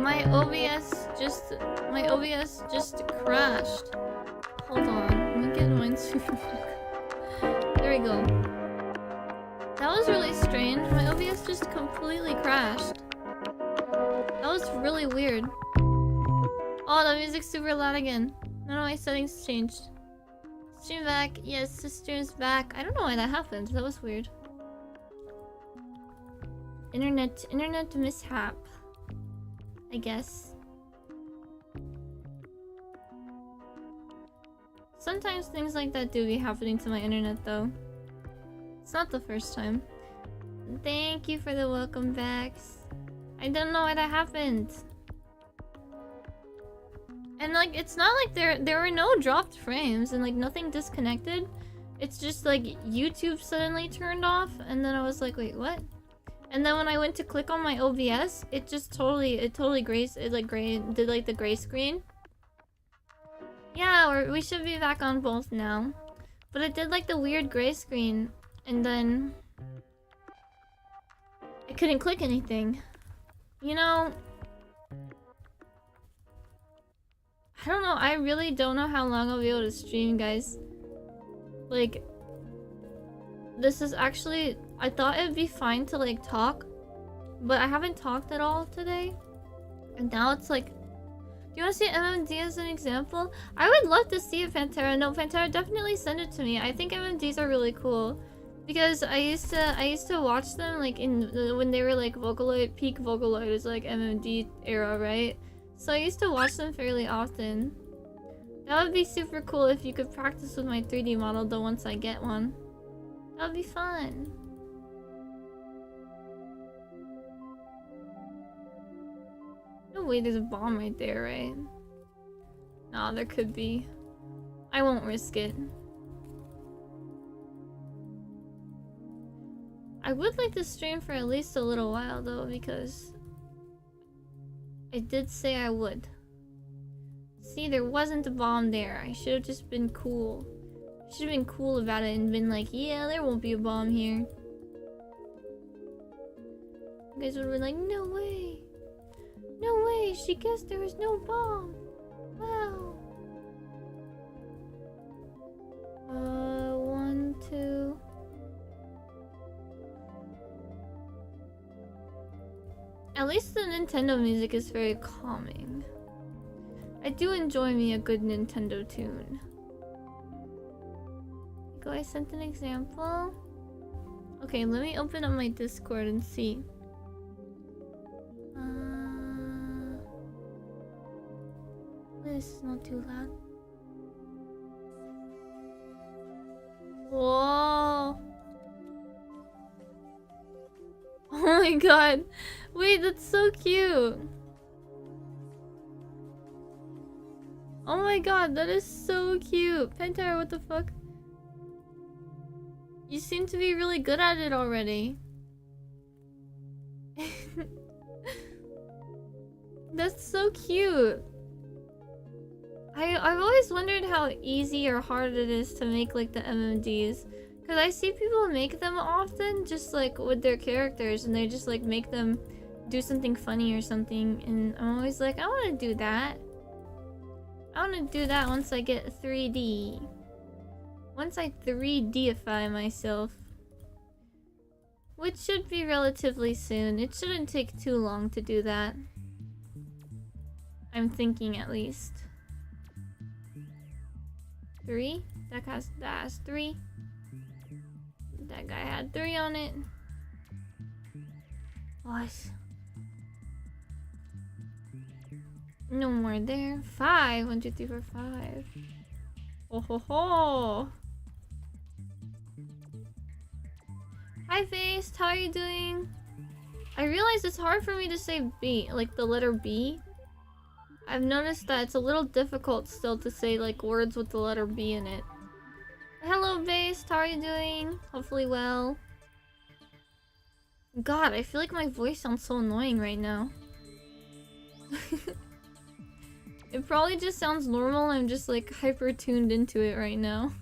My OBS just crashed. Hold on, let me get MINESWEEPER back. There we go. That was really strange. My OBS just completely crashed. That was really weird. Oh, the music's super loud again. None of my settings changed. Stream back. Yes, the stream's back. I don't know why that happened. That was weird. Internet mishap, I guess. Sometimes things like that do be happening to my internet though. It's not the first time. Thank you for the welcome backs. I don't know why that happened. And like, it's not like there were no dropped frames and like nothing disconnected. It's just like YouTube suddenly turned off and then I was like, wait, what? And then when I went to click on my OBS, it just totally did like the gray screen. Yeah, we should be back on both now. But it did like the weird gray screen and then I couldn't click anything. You know, I don't know, I really don't know how long I'll be able to stream, guys. Like, this is actually, I thought it'd be fine to like talk, but I haven't talked at all today. And now it's like, do you want to see MMD as an example? I would love to see it, Pantera. No, Pantera, definitely send it to me. I think MMDs are really cool. Because I used to watch them like when they were like Vocaloid, peak Vocaloid was like MMD era, right? So I used to watch them fairly often. That would be super cool if you could practice with my 3D model though once I get one. That would be fun. No way there's a bomb right there, right? Nah, there could be. I won't risk it. I would like to stream for at least a little while though, because I did say I would. See, there wasn't a bomb there. I should have just been cool. I should have been cool about it and been like, yeah, there won't be a bomb here. You guys would have been like, no way. No way, she guessed there was no bomb. Wow. 1, 2... At least the Nintendo music is very calming. I do enjoy me a good Nintendo tune. Go, I sent an example. Okay, let me open up my Discord and see. This is not too loud. Whoa! Oh my god. Wait, that's so cute. Oh my god, that is so cute. Pantera, what the fuck? You seem to be really good at it already. That's so cute. I've always wondered how easy or hard it is to make like the MMDs. Because I see people make them often just like with their characters and they just like make them do something funny or something, and I'm always like, I want to do that. I want to do that once I get 3D. Once I 3Dify myself. Which should be relatively soon. It shouldn't take too long to do that. I'm thinking at least. 3? That has 3. That guy had 3 on it. What? No more there. 5. 1, 2, 3, 4, 5. Oh ho ho! Hi Face, how are you doing? I realize it's hard for me to say B, like the letter B. I've noticed that it's a little difficult still to say like words with the letter B in it. Hello Base, how are you doing? Hopefully well. God, I feel like my voice sounds so annoying right now. It probably just sounds normal. I'm just like hyper tuned into it right now.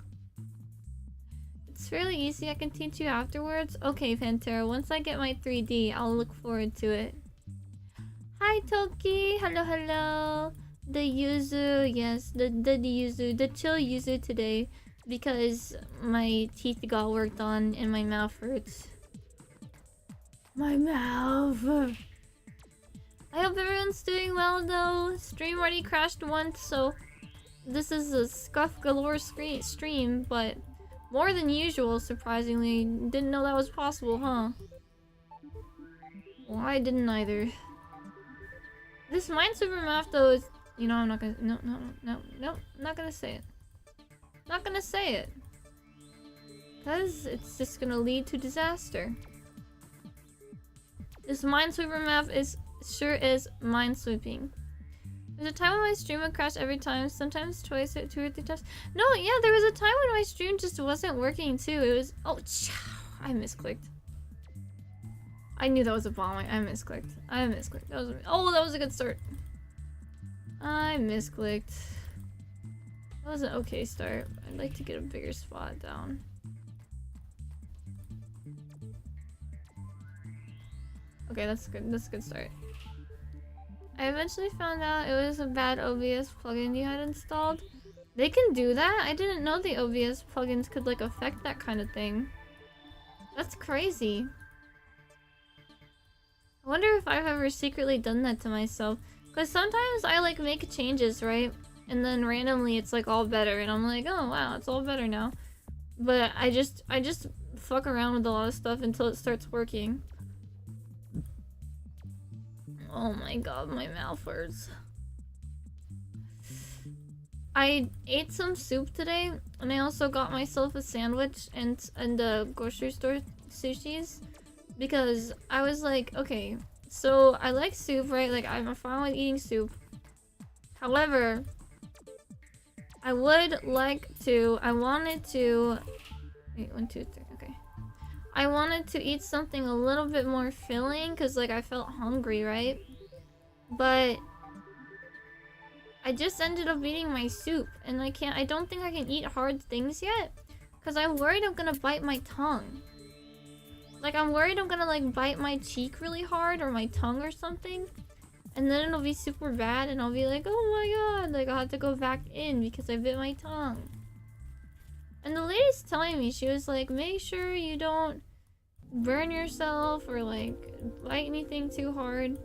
It's fairly easy. I can teach you afterwards. Okay, Pantera. Once I get my 3D, I'll look forward to it. Hi, Hi Toki. Hello, hello. The yuzu, yes, the yuzu, the chill yuzu today because my teeth got worked on and my mouth hurts. My mouth. I hope everyone's doing well though. Stream already crashed once, so this is a scuff galore stream, but more than usual, surprisingly. Didn't know that was possible, huh? Well, I didn't either. This Minesweeper map though is, you know, I'm not gonna, no, not gonna say it. Not gonna say it. Cause it's just gonna lead to disaster. This Minesweeper map is sure is minesweeping. There's a time when my stream would crash every time, sometimes twice or 2 or 3 times. No, yeah, there was a time when my stream just wasn't working too. It was, oh, I misclicked. I knew that was a bomb. I misclicked. I misclicked. That was, oh, that was a good start. I misclicked. That was an okay start. I'd like to get a bigger spot down. Okay, that's good. That's a good start. I eventually found out it was a bad OBS plugin you had installed. They can do that? I didn't know the OBS plugins could like affect that kind of thing. That's crazy. I wonder if I've ever secretly done that to myself. Because sometimes I like make changes, right? And then randomly it's like all better and I'm like, oh wow, it's all better now. But I just fuck around with a lot of stuff until it starts working. Oh my god, my mouth hurts. I ate some soup today, and I also got myself a sandwich and the grocery store sushis. Because I was like, okay, so I like soup, right? Like, I'm fine with eating soup. However, I wanted to... Wait, 1, 2, 3, okay. I wanted to eat something a little bit more filling because like I felt hungry, right? But I just ended up eating my soup and I don't think I can eat hard things yet because I'm worried I'm gonna bite my tongue. Like I'm worried I'm gonna like bite my cheek really hard or my tongue or something and then it'll be super bad and I'll be like, oh my god, like I'll have to go back in because I bit my tongue. And the lady's telling me, she was like, make sure you don't burn yourself or like bite anything too hard.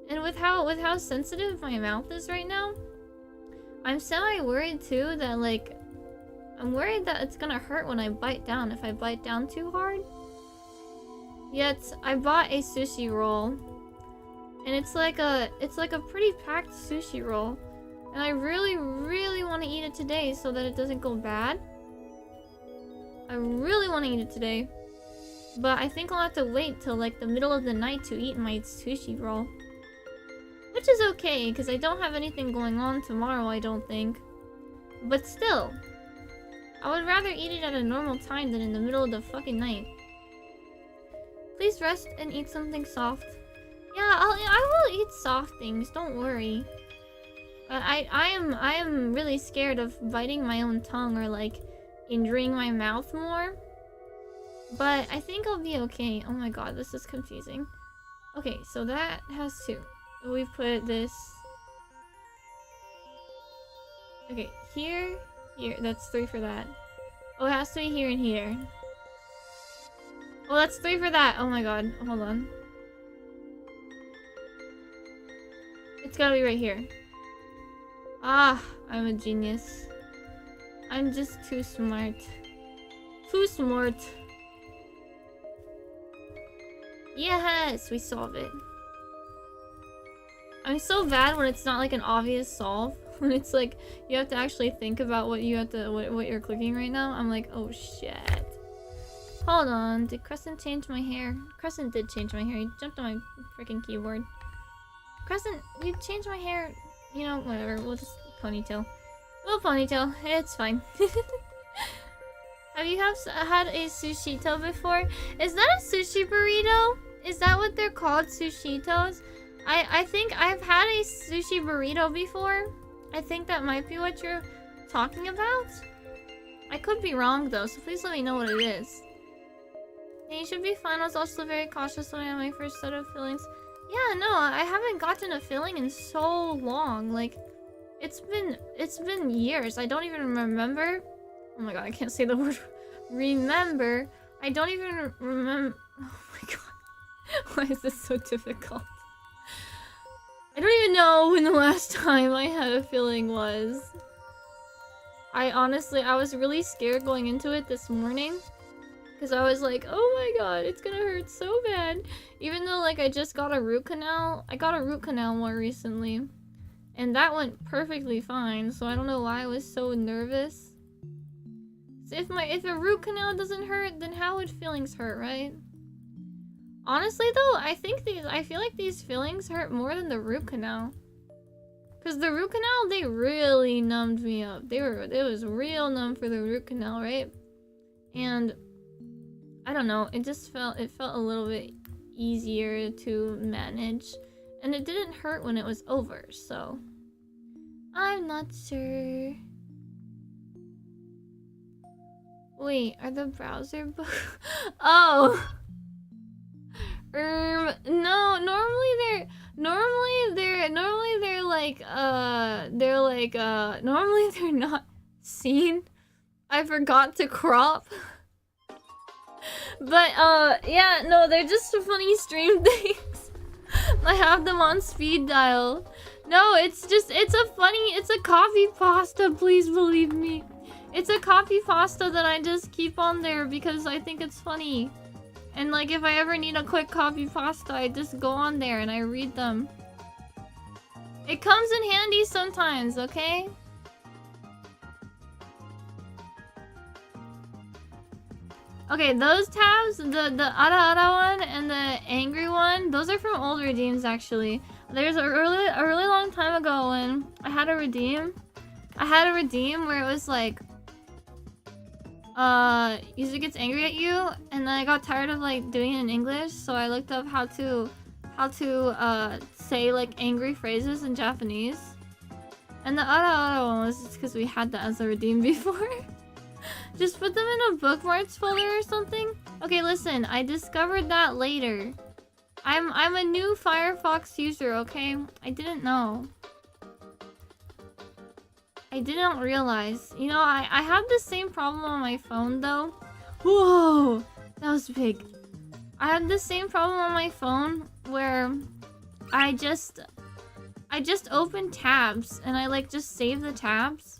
And with how sensitive my mouth is right now, I'm semi-worried too that like I'm worried that it's gonna hurt when I bite down if I bite down too hard. Yet I bought a sushi roll and it's like a pretty packed sushi roll and I really want to eat it today so that it doesn't go bad. I really want to eat it today. But I think I'll have to wait till like the middle of the night to eat my sushi roll. Which is okay, because I don't have anything going on tomorrow, I don't think. But still, I would rather eat it at a normal time than in the middle of the fucking night. Please rest and eat something soft. Yeah, I will eat soft things, don't worry. I am really scared of biting my own tongue or like injuring my mouth more. But I think I'll be okay. Oh my god, this is confusing. Okay, so that has 2. We put this... Okay, here, here. That's 3 for that. Oh, it has to be here and here. Oh, that's 3 for that. Oh my god, hold on. It's gotta be right here. Ah, I'm a genius. I'm just too smart. Too smart. Yes, we solved it. I'm so bad when it's not like an obvious solve. When it's like you have to actually think about what you have to what you're clicking right now. I'm like, oh shit. Hold on, did Crescent change my hair? Crescent did change my hair. He jumped on my freaking keyboard. Crescent, you changed my hair. You know, whatever. We'll just ponytail. We'll ponytail. It's fine. Have you had a sushito before? Is that a sushi burrito? Is that what they're called? Sushitos? I think I've had a sushi burrito before. I think that might be what you're talking about. I could be wrong though, so please let me know what it is. Yeah, you should be fine. I was also very cautious when I had my first set of fillings. Yeah, no, I haven't gotten a filling in so long. Like, it's been years. I don't even remember. Oh my god, I can't say the word remember. I don't even remember. Oh my god. Why is this so difficult? I don't even know when the last time I had a filling was. I was really scared going into it this morning. Because I was like, oh my god, it's gonna hurt so bad. Even though, like, I just got a root canal. I got a root canal more recently. And that went perfectly fine. So I don't know why I was so nervous. So if a root canal doesn't hurt, then how would fillings hurt, right? Honestly though, I feel like these fillings hurt more than the root canal. Because the root canal, they really numbed me up. It was real numb for the root canal, right? And I don't know, it felt a little bit easier to manage. And it didn't hurt when it was over, so I'm not sure. Wait, are the browser oh. No, normally they're not seen. I forgot to crop. But yeah, no, they're just funny stream things. I have them on speed dial. No, it's a coffee pasta, please believe me. It's a coffee pasta that I just keep on there because I think it's funny. And like if I ever need a quick coffee pasta, I just go on there and I read them. It comes in handy sometimes, okay? Okay, those tabs, the Ara one and the angry one, those are from old redeems actually. There's a really long time ago when I had a redeem. Where it was like user gets angry at you, and then I got tired of like doing it in English, so I looked up how to say like angry phrases in Japanese. And the Ara one was just because we had that as a redeem before. Just put them in a bookmarks folder or something. Okay, listen, I discovered that later. I'm a new Firefox user, okay? I didn't know. I didn't realize. You know, I have the same problem on my phone though. Whoa! That was big. I have the same problem on my phone where I just open tabs and I like just save the tabs.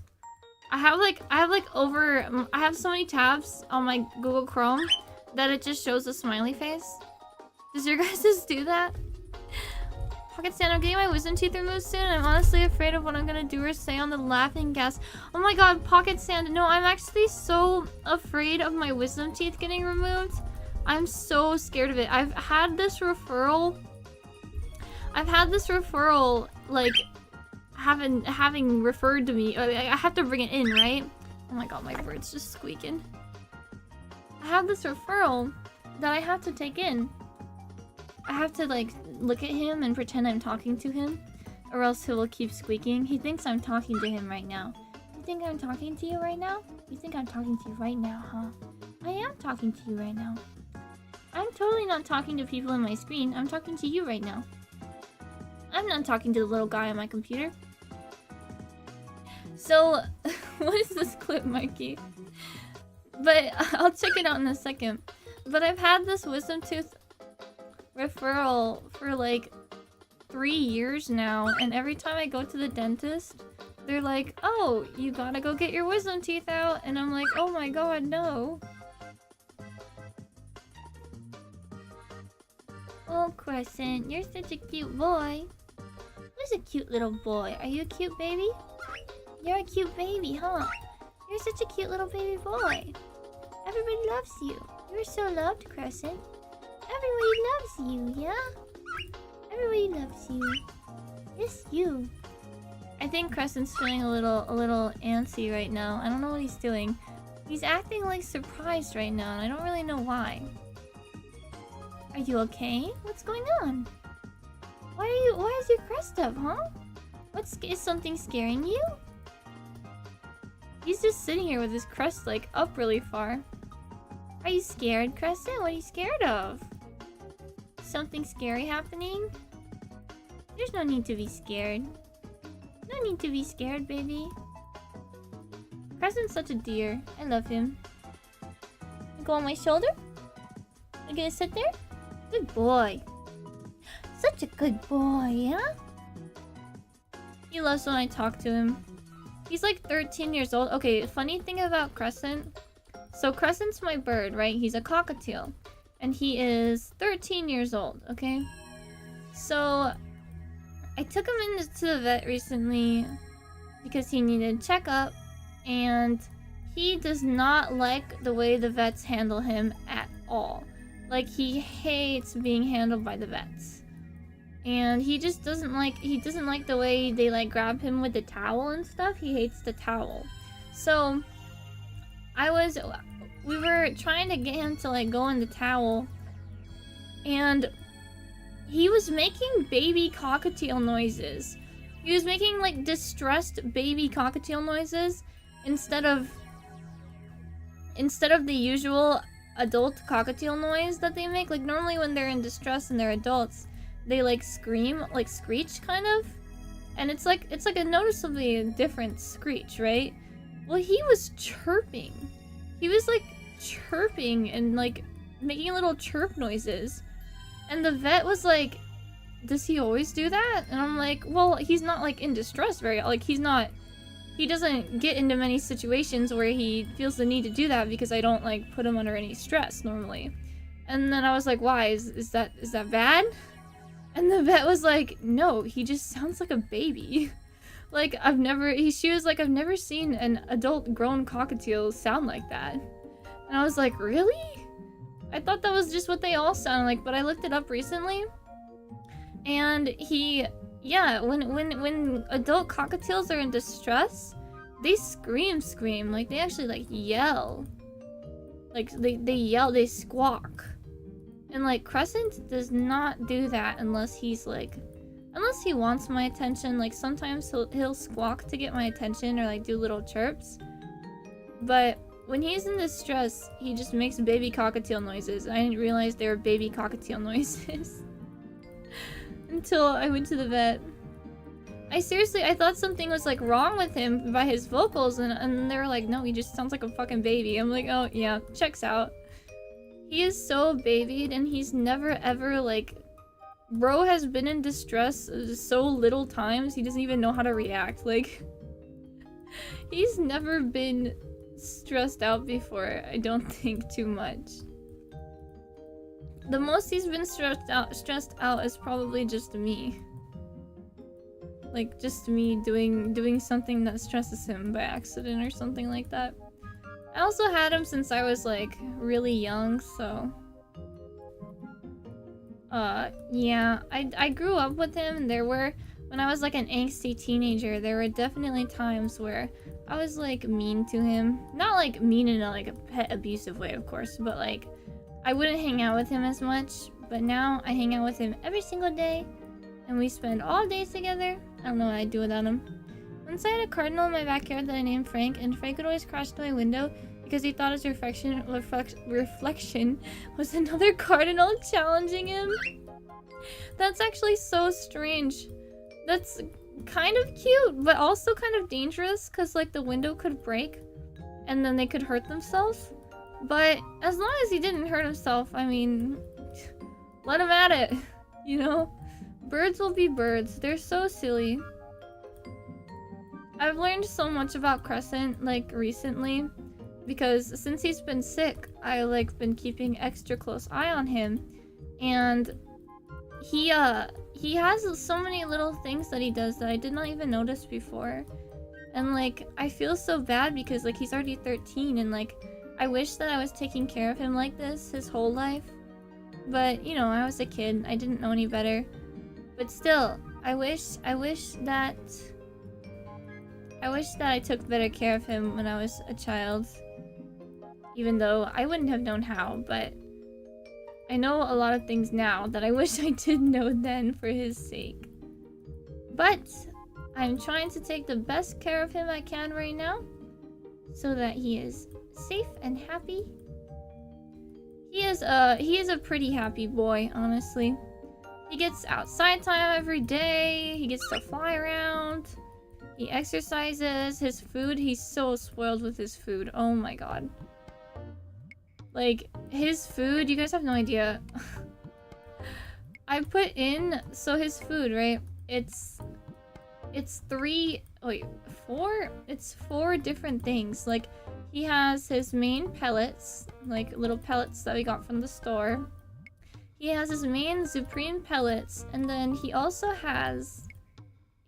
I have so many tabs on my Google Chrome that it just shows a smiley face. Does your guys just do that? Pocket Sand, I'm getting my wisdom teeth removed soon. I'm honestly afraid of what I'm gonna do or say on the laughing gas. Oh my god, Pocket Sand. No, I'm actually so afraid of my wisdom teeth getting removed. I'm so scared of it. I've had this referral, like, having referred to me. I have to bring it in, right? Oh my god, my bird's just squeaking. I have this referral that I have to take in. I have to like look at him and pretend I'm talking to him, or else he will keep squeaking. He thinks I'm talking to him right now. You think I'm talking to you right now? You think I'm talking to you right now, huh? I am talking to you right now. I'm totally not talking to people on my screen. I'm talking to you right now. I'm not talking to the little guy on my computer. So, what is this clip, Mikey? But I'll check it out in a second. But I've had this wisdom tooth referral for like 3 years now, and every time I go to the dentist, they're like, oh, you gotta go get your wisdom teeth out, and I'm like, oh my god, no. Oh, Crescent, you're such a cute boy. Who's a cute little boy? Are you a cute baby? You're a cute baby, huh? You're such a cute little baby boy. Everybody loves you. You're so loved, Crescent. Everybody loves you, yeah? Everybody loves you. Yes, you. I think Crescent's feeling a little antsy right now. I don't know what he's doing. He's acting like surprised right now, and I don't really know why. Are you okay? What's going on? Why is your crest up, huh? Is something scaring you? He's just sitting here with his crest like up really far. Are you scared, Crescent? What are you scared of? Something scary happening? There's no need to be scared. No need to be scared, baby. Crescent's such a dear. I love him. Go on my shoulder? You gonna sit there? Good boy. Such a good boy, yeah? He loves when I talk to him. He's like 13 years old. Okay, funny thing about Crescent. So Crescent's my bird, right? He's a cockatiel. And he is 13 years old, okay? So I took him into the vet recently because he needed a checkup. And he does not like the way the vets handle him at all. Like, he hates being handled by the vets. And he just doesn't like the way they like grab him with the towel and stuff. He hates the towel. So we were trying to get him to like go in the towel, and he was making baby cockatiel noises. He was making like distressed baby cockatiel noises instead of the usual adult cockatiel noise that they make. Like, normally when they're in distress and they're adults, they like scream, like screech kind of, and it's like a noticeably different screech, right? Well, he was chirping. He was like chirping and like making little chirp noises, and the vet was like, does he always do that? And I'm like, well, he's not like in distress very, like he doesn't get into many situations where he feels the need to do that because I don't like put him under any stress normally. And then I was like, why? Is that bad? And the vet was like, no, he just sounds like a baby. Like, she was like, I've never seen an adult grown cockatiel sound like that. And I was like, really? I thought that was just what they all sound like, but I looked it up recently. And yeah, when adult cockatiels are in distress, they scream. Like, they actually like yell. Like, they yell, they squawk. And like, Crescent does not do that unless he wants my attention. Like, sometimes he'll squawk to get my attention or like do little chirps. But when he's in distress, he just makes baby cockatiel noises. I didn't realize they were baby cockatiel noises until I went to the vet. I thought something was like wrong with him by his vocals, and they were like, no, he just sounds like a fucking baby. I'm like, oh yeah, checks out. He is so babied, and he's never ever like, bro has been in distress so little times, he doesn't even know how to react. Like, he's never been stressed out before, I don't think, too much. The most he's been stressed out is probably just me. Like, just me doing something that stresses him by accident or something like that. I also had him since I was like really young, so yeah, I grew up with him, and when I was like an angsty teenager, there were definitely times where I was like mean to him. Not like mean in a like a pet abusive way, of course, but like I wouldn't hang out with him as much. But now I hang out with him every single day, and we spend all days together. I don't know what I'd do without him. Once I had a cardinal in my backyard that I named Frank, and Frank would always crash to my window because he thought his reflection was another cardinal challenging him. That's actually so strange. That's kind of cute, but also kind of dangerous, because like the window could break and then they could hurt themselves. But as long as he didn't hurt himself, I mean, let him at it, you know? Birds will be birds. They're so silly. I've learned so much about Crescent like recently, because since he's been sick, I like been keeping extra close eye on him, and he has so many little things that he does that I did not even notice before. And like, I feel so bad because like he's already 13, and like I wish that I was taking care of him like this his whole life. But you know, I was a kid, I didn't know any better. But still, I wish that I took better care of him when I was a child. Even though I wouldn't have known how, but I know a lot of things now that I wish I did know then for his sake. But I'm trying to take the best care of him I can right now, so that he is safe and happy. He is a pretty happy boy, honestly. He gets outside time every day. He gets to fly around. He exercises. His food, he's so spoiled with his food. Oh my god. Like, his food, you guys have no idea. I put in, so his food, right? It's four different things. Like, he has his main pellets, like little pellets that we got from the store. He has his main supreme pellets, and then he also has,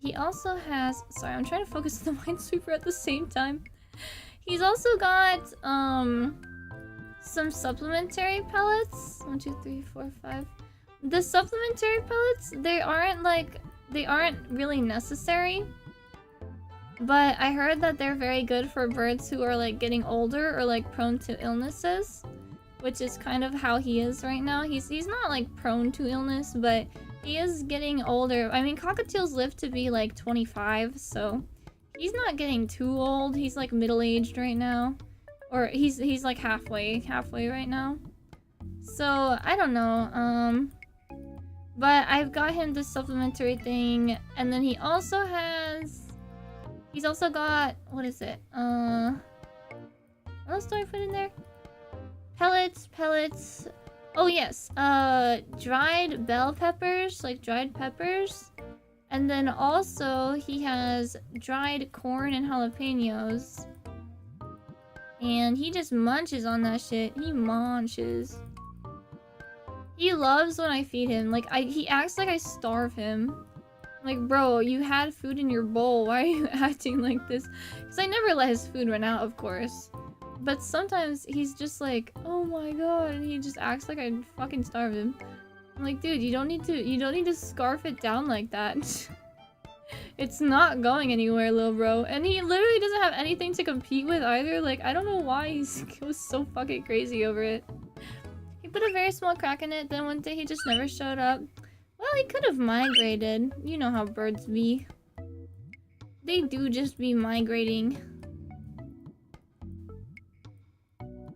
sorry, I'm trying to focus on the Minesweeper at the same time. He's also got, some supplementary pellets. 1, 2, 3, 4, 5. The supplementary pellets, they aren't really necessary. But I heard that they're very good for birds who are like getting older or like prone to illnesses. Which is kind of how he is right now. He's not like prone to illness, but he is getting older. I mean, cockatiels live to be like 25, so he's not getting too old. He's like middle-aged right now. Or he's like halfway right now. So, I don't know. But I've got him this supplementary thing, and then he's also got, what is it? What else do I put in there? Pellets. Oh yes, dried bell peppers, like dried peppers. And then also he has dried corn and jalapenos. And he just munches on that shit. He munches. He loves when I feed him. Like, he acts like I starve him. Like, bro, you had food in your bowl. Why are you acting like this? Because I never let his food run out, of course. But sometimes he's just like, oh my god, and he just acts like I fucking starve him. I'm like, dude, you don't need to scarf it down like that. It's not going anywhere, little bro. And he literally doesn't have anything to compete with either. Like, I don't know why he was so fucking crazy over it. He put a very small crack in it, then one day he just never showed up. Well, he could have migrated. You know how birds be. They do just be migrating.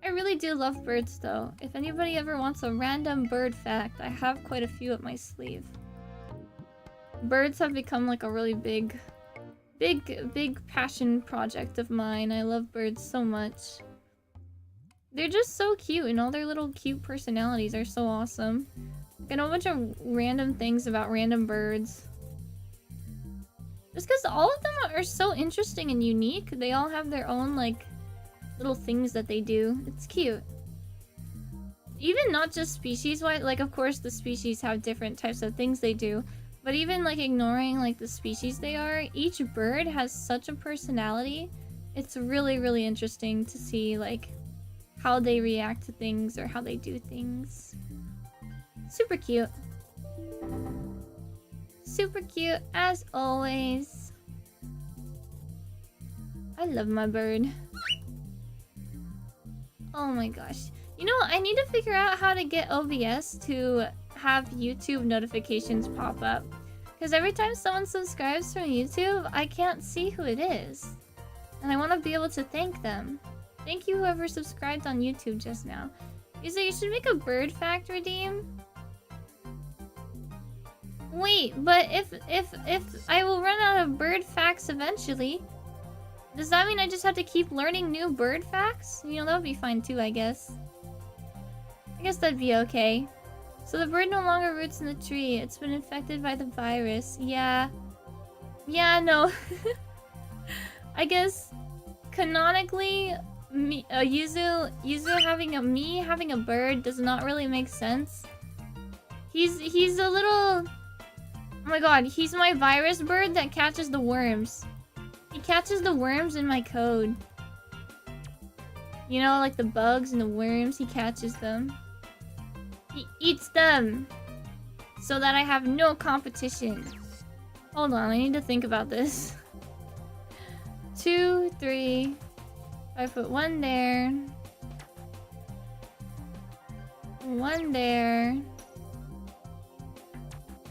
I really do love birds though. If anybody ever wants a random bird fact, I have quite a few up my sleeve. Birds have become like a really big passion project of mine. I love birds so much. They're just so cute, and all their little cute personalities are so awesome. I know a bunch of random things about random birds. Just because all of them are so interesting and unique. They all have their own like little things that they do. It's cute. Even not just species-wise, like of course the species have different types of things they do, but even like ignoring like the species they are, each bird has such a personality. It's really, really interesting to see like how they react to things or how they do things. Super cute. Super cute as always. I love my bird. Oh my gosh. You know, I need to figure out how to get OBS to have YouTube notifications pop up. Because every time someone subscribes from YouTube, I can't see who it is. And I want to be able to thank them. Thank you whoever subscribed on YouTube just now. You should make a bird fact redeem. Wait, but if I will run out of bird facts eventually, does that mean I just have to keep learning new bird facts? You know, that would be fine too, I guess. I guess that'd be okay. So the bird no longer roots in the tree. It's been infected by the virus. Yeah. Yeah, no. I guess canonically, Yuzu having a bird does not really make sense. He's a little... Oh my god, he's my virus bird that catches the worms. He catches the worms in my code. You know, like the bugs and the worms, he catches them. He eats them! So that I have no competition. Hold on, I need to think about this. 2, 3... I put one there. One there.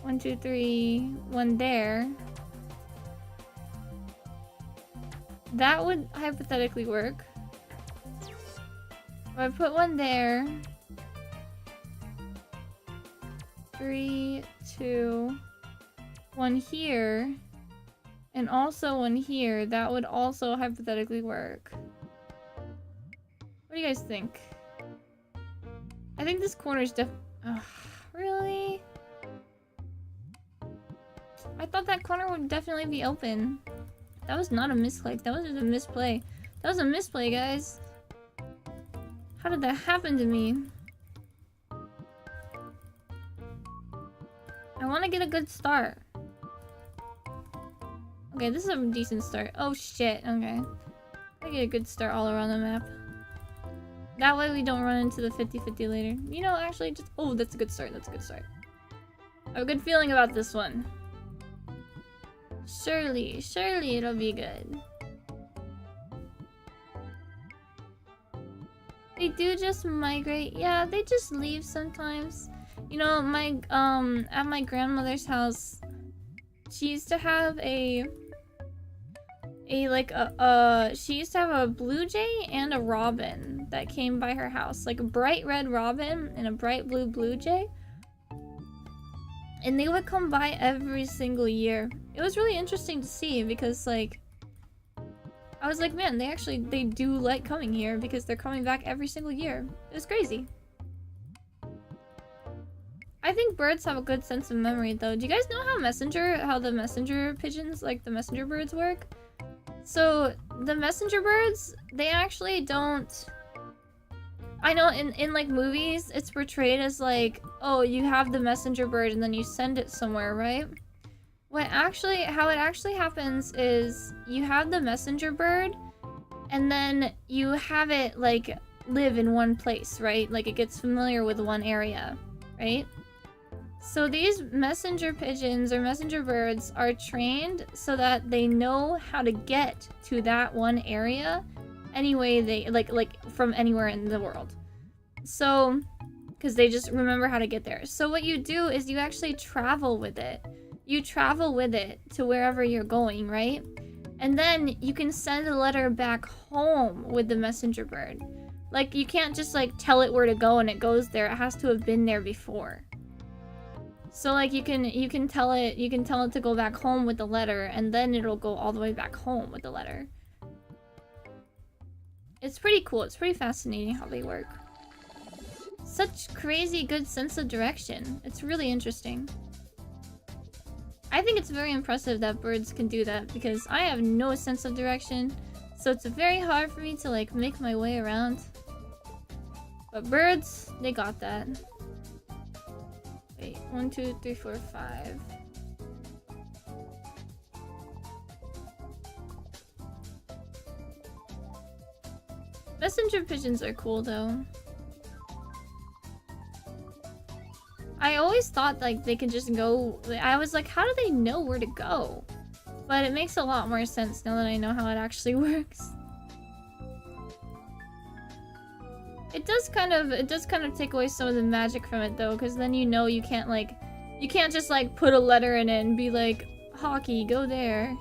1, 2, 3. One there. That would hypothetically work. If I put one there. 3, 2, 1 here, and also 1 here, that would also hypothetically work. What do you guys think? I think this corner's really? I thought that corner would definitely be open. That was not a misclick. That was just a misplay. That was a misplay, guys. How did that happen to me? I want to get a good start. Okay, this is a decent start. Oh shit, okay. I get a good start all around the map. That way we don't run into the 50-50 later. You know, actually just... Oh, that's a good start, that's a good start. I have a good feeling about this one. Surely it'll be good. They do just migrate. Yeah, they just leave sometimes. You know, my at my grandmother's house, she used to have she used to have a blue jay and a robin that came by her house, like a bright red robin and a bright blue jay. And they would come by every single year. It was really interesting to see because, like, I was like, man, they do like coming here because they're coming back every single year. It was crazy. I think birds have a good sense of memory, though. Do you guys know how the messenger pigeons, like the messenger birds, work? So the messenger birds, they actually don't... I know in like movies, it's portrayed as like, oh, you have the messenger bird and then you send it somewhere, right? How it actually happens is you have the messenger bird and then you have it like live in one place, right? Like it gets familiar with one area, right? So these messenger pigeons or messenger birds are trained so that they know how to get to that one area anyway they like from anywhere in the world. So because they just remember how to get there. So what you do is you actually travel with it. You travel with it to wherever you're going, right? And then you can send a letter back home with the messenger bird. Like you can't just like tell it where to go and it goes there. It has to have been there before. So like you can tell it to go back home with the letter and then it'll go all the way back home with the letter. It's pretty cool. It's pretty fascinating how they work. Such crazy good sense of direction. It's really interesting. I think it's very impressive that birds can do that because I have no sense of direction. So it's very hard for me to like make my way around. But birds, they got that. Wait, 1, 2, 3, 4, 5. Messenger pigeons are cool though. I always thought like they could just go. I was like, how do they know where to go? But it makes a lot more sense now that I know how it actually works. It does kind of take away some of the magic from it though, because then you know you can't just like put a letter in it and be like, Hawky, go there.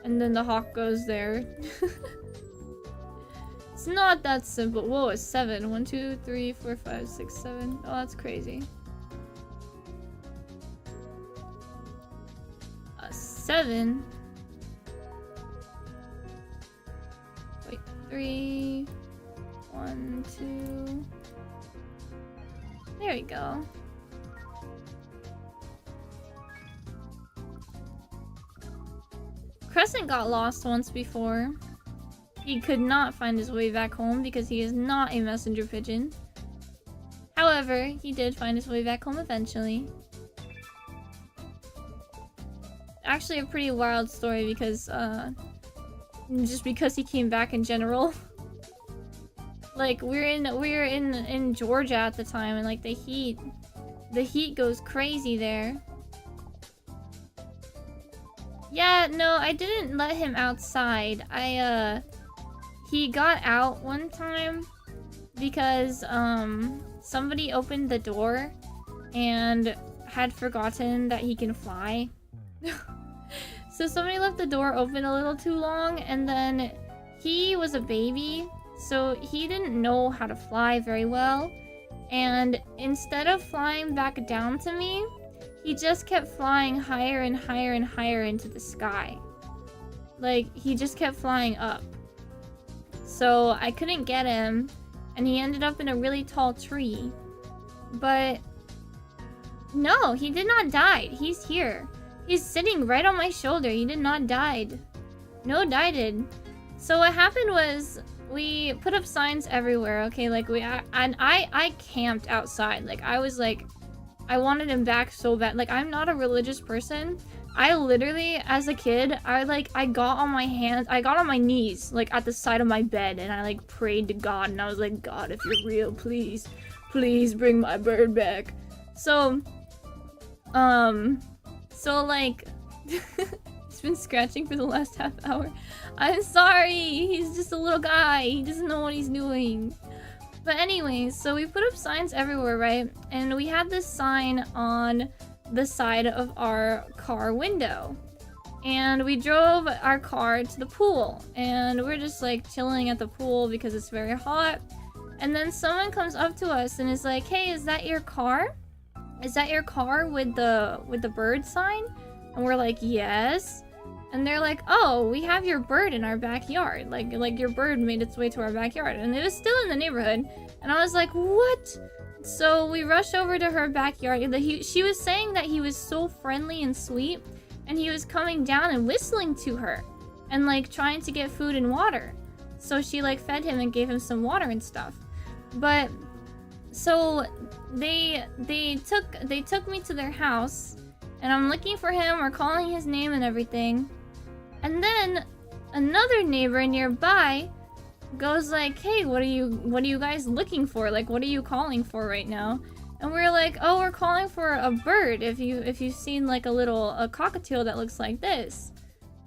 And then the hawk goes there. It's not that simple. Whoa, it's 7. 1, 2, 3, 4, 5, 6, 7. Oh, that's crazy. 7. Wait, 3. 1, 2. There we go. Crescent got lost once before. He could not find his way back home because he is not a messenger pigeon. However, he did find his way back home eventually. Actually a pretty wild story because, just because he came back in general. Like, we were in Georgia at the time and like the heat goes crazy there. Yeah, no, I didn't let him outside. He got out one time because, somebody opened the door and had forgotten that he can fly. So somebody left the door open a little too long and then he was a baby, so he didn't know how to fly very well. And instead of flying back down to me, he just kept flying higher and higher and higher into the sky. Like, he just kept flying up. So I couldn't get him, and he ended up in a really tall tree. But no, he did not die. He's here. He's sitting right on my shoulder. He did not die. No, did. So what happened was we put up signs everywhere. Okay, like I camped outside. Like I was like, I wanted him back so bad. Like I'm not a religious person. I literally, as a kid, I got on my hands, I got on my knees, like, at the side of my bed, and I, like, prayed to God, and I was like, God, if you're real, please, please bring my bird back. So, like, he's been scratching for the last half hour. I'm sorry, he's just a little guy, he doesn't know what he's doing. But anyways, so we put up signs everywhere, right? And we had this sign on the side of our car window, and we drove our car to the pool, and we're just like chilling at the pool because it's very hot. And then someone comes up to us and is like, hey, is that your car? Is that your car with the bird sign? And we're like, yes. And they're like, oh, we have your bird in our backyard, like your bird made its way to our backyard, and it was still in the neighborhood. And I was like, what? So we rushed over to her backyard. She was saying that he was so friendly and sweet, and he was coming down and whistling to her and like trying to get food and water. So she like fed him and gave him some water and stuff. But so they took me to their house, and I'm looking for him, we're calling his name and everything. And then another neighbor nearby goes like, hey, what are you guys looking for? Like, what are you calling for right now? And we're like, oh, we're calling for a bird, if you've seen like a cockatiel that looks like this.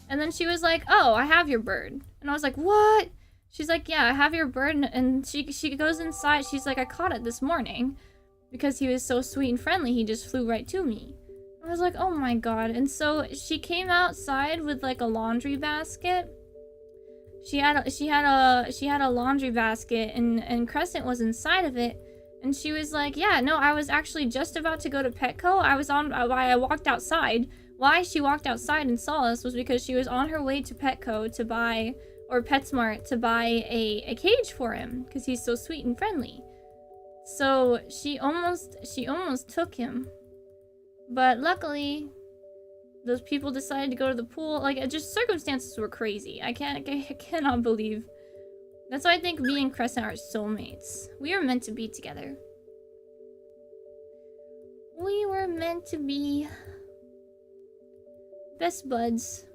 And then she was like, oh, I have your bird. And I was like, what? She's like, yeah, I have your bird. And she goes inside. She's like, I caught it this morning because he was so sweet and friendly, he just flew right to me. I was like, oh my god. And so she came outside with like a laundry basket. She had a laundry basket, and Crescent was inside of it, and she was like, yeah, no, I was actually just about to go to Petco. I walked outside. Why she walked outside and saw us was because she was on her way to Petco to buy, or PetSmart to buy a cage for him because he's so sweet and friendly. So she almost took him, but luckily those people decided to go to the pool. Like, it just, circumstances were crazy. I cannot believe. That's why I think me and Crescent are soulmates. We are meant to be together. We were meant to be best buds.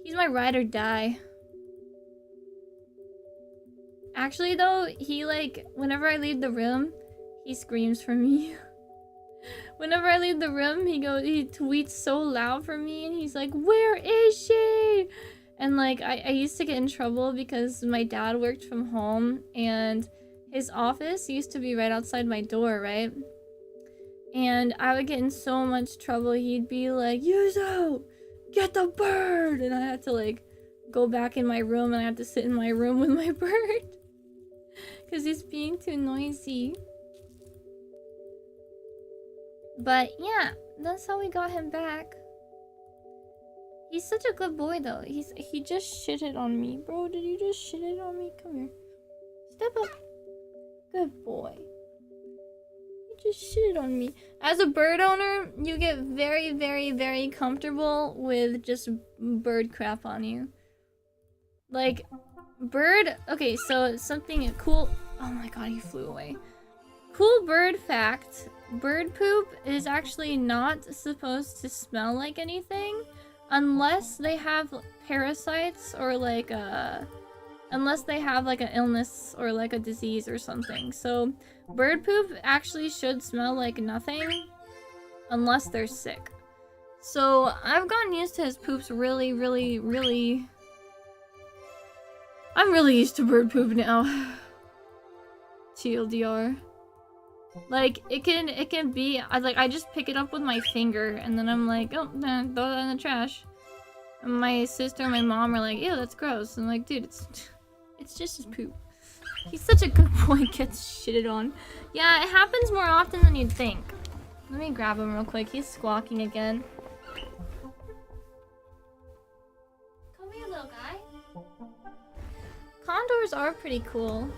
He's my ride or die. Actually though, he like, whenever I leave the room, he screams for me. Whenever I leave the room, he tweets so loud for me, and he's like, where is she? And like, I used to get in trouble because my dad worked from home, and his office used to be right outside my door, right? And I would get in so much trouble. He'd be like, Yuzo, get the bird! And I had to like go back in my room, and I had to sit in my room with my bird because he's being too noisy. But yeah, that's how we got him back. He's such a good boy though. He just shitted on me. Bro, did you just shit it on me? Come here. Step up. Good boy. You just shitted on me. As a bird owner, you get very, very, very comfortable with just bird crap on you. Like, bird... Okay, so something cool... Oh my god, he flew away. Cool bird fact. Bird poop is actually not supposed to smell like anything unless they have parasites or like unless they have like an illness or like a disease or something. So bird poop actually should smell like nothing unless they're sick. So I've gotten used to his poops really, really, really... I'm really used to bird poop now. TLDR. Like, it can be, I just pick it up with my finger, and then I'm like, oh, nah, throw that in the trash. And my sister and my mom are like, ew, that's gross. And I'm like, dude, it's just his poop. He's such a good boy, gets shitted on. Yeah, it happens more often than you'd think. Let me grab him real quick. He's squawking again. Come here, little guy. Condors are pretty cool.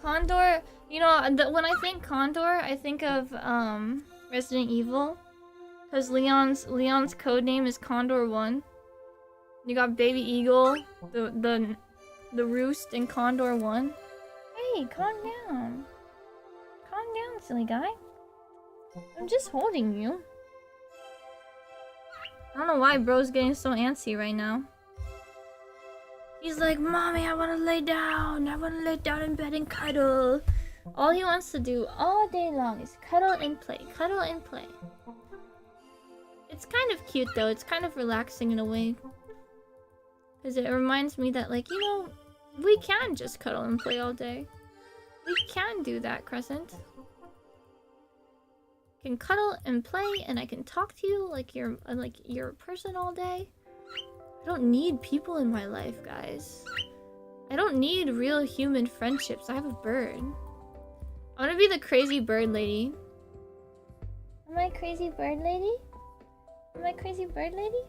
Condor, you know, when I think Condor, I think of Resident Evil, because Leon's codename is Condor 1. You got Baby Eagle, the Roost, and Condor 1. Hey, calm down. Calm down, silly guy. I'm just holding you. I don't know why bro's getting so antsy right now. He's like, Mommy, I want to lay down. I want to lay down in bed and cuddle. All he wants to do all day long is cuddle and play. Cuddle and play. It's kind of cute though. It's kind of relaxing in a way. Because it reminds me that, like, you know, we can just cuddle and play all day. We can do that, Crescent. I can cuddle and play, and I can talk to you like you're a person all day. I don't need people in my life, guys. I don't need real human friendships. I have a bird. I want to be the crazy bird lady. Am I a crazy bird lady? Am I a crazy bird lady?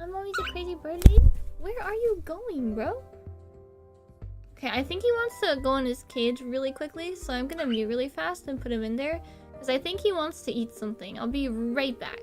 I'm always a crazy bird lady? Where are you going, bro? Okay, I think he wants to go in his cage really quickly, so I'm gonna mute really fast and put him in there. Because I think he wants to eat something. I'll be right back.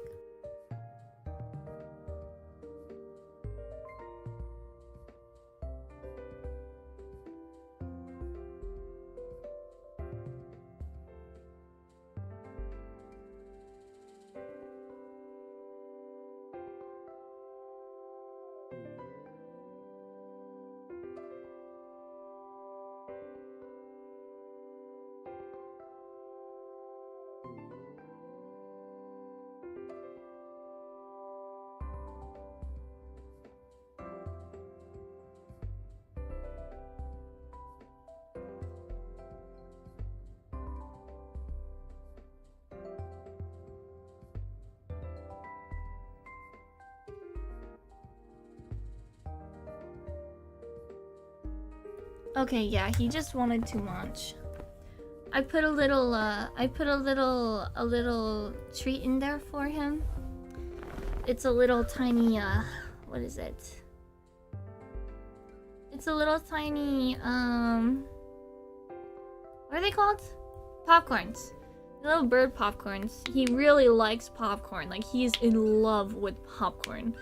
Okay, yeah, he just wanted to munch. I put a little treat in there for him. It's a little tiny, what is it? It's a little tiny, what are they called? Popcorns. Little bird popcorns. He really likes popcorn. Like, he's in love with popcorn.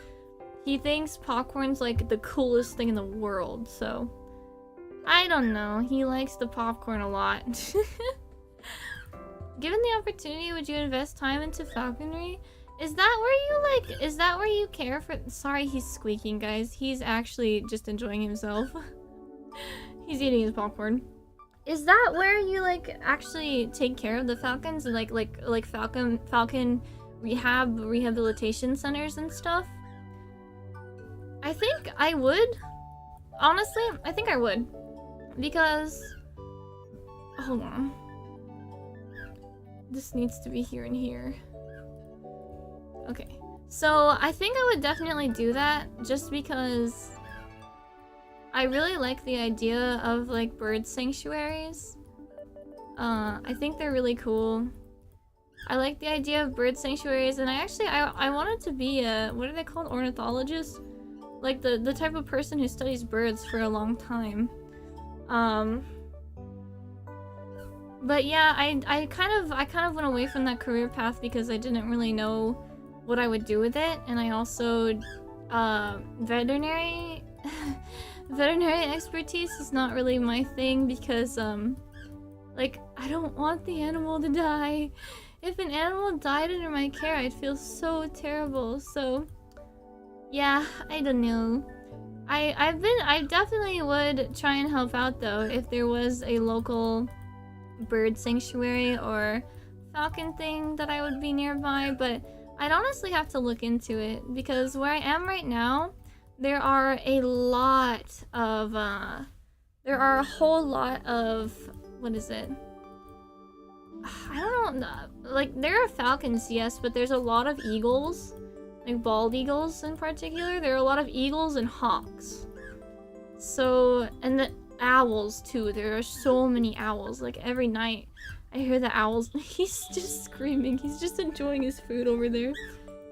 He thinks popcorn's like the coolest thing in the world, so... I don't know. He likes the popcorn a lot. Given the opportunity, would you invest time into falconry? Is that where you care for— Sorry, he's squeaking, guys. He's actually just enjoying himself. He's eating his popcorn. Is that where you, like, actually take care of the falcons? Like falcon rehabilitation centers and stuff? I think I would. Honestly, I think I would. Because... Hold on. This needs to be here and here. Okay. So, I think I would definitely do that, just because I really like the idea of, like, bird sanctuaries. I think they're really cool. I like the idea of bird sanctuaries, and I wanted to be a— what are they called? Ornithologist? Like, the type of person who studies birds for a long time. But yeah, I kind of went away from that career path because I didn't really know what I would do with it, and I also veterinary expertise is not really my thing because like, I don't want the animal to die. If an animal died under my care, I'd feel so terrible. So yeah, I don't know. I definitely would try and help out though if there was a local bird sanctuary or falcon thing that I would be nearby, but I'd honestly have to look into it because where I am right now, there are a whole lot of, what is it? I don't know, like, there are falcons, yes, but there's a lot of eagles. Like bald eagles in particular. There are a lot of eagles and hawks. So, and owls too. There are so many owls. Like every night I hear the owls. He's just screaming. He's just enjoying his food over there.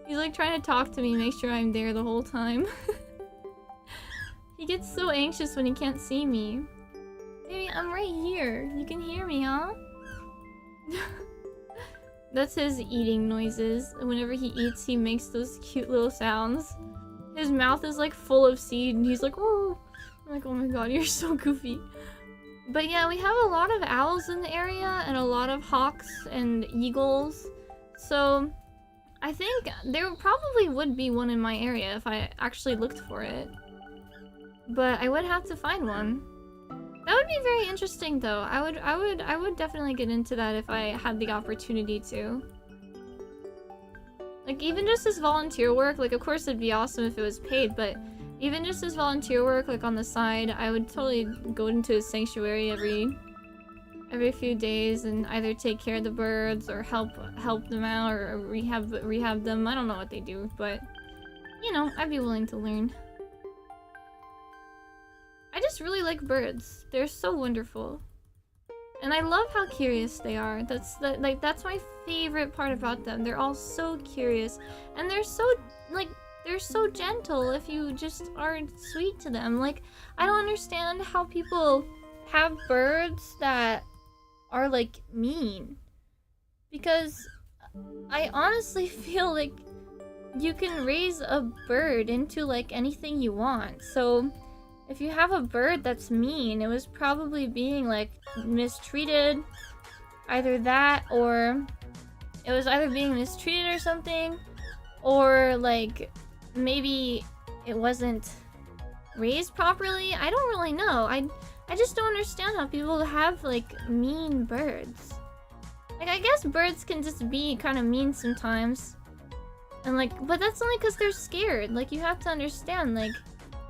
He's like trying to talk to me, make sure I'm there the whole time. He gets so anxious when he can't see me. Baby, I'm right here. You can hear me, huh? That's his eating noises. Whenever he eats, he makes those cute little sounds. His mouth is like full of seed and he's like, oh. I'm like, oh my god, you're so goofy. But yeah, we have a lot of owls in the area and a lot of hawks and eagles. So I think there probably would be one in my area if I actually looked for it. But I would have to find one. That would be very interesting though. I would definitely get into that if I had the opportunity to. Like even just as volunteer work, like of course it'd be awesome if it was paid, but even just as volunteer work, like on the side, I would totally go into a sanctuary every few days and either take care of the birds or help them out or rehab them. I don't know what they do, but you know, I'd be willing to learn. I just really like birds. They're so wonderful. And I love how curious they are. That's my favorite part about them. They're all so curious. And they're so gentle if you just are sweet to them. Like, I don't understand how people have birds that are like mean. Because I honestly feel like you can raise a bird into like anything you want. So if you have a bird that's mean, it was probably being like mistreated. Either that or it was either being mistreated or something, or like maybe it wasn't raised properly. I don't really know. I just don't understand how people have like mean birds. Like I guess birds can just be kind of mean sometimes. And like, but that's only because they're scared. Like you have to understand, like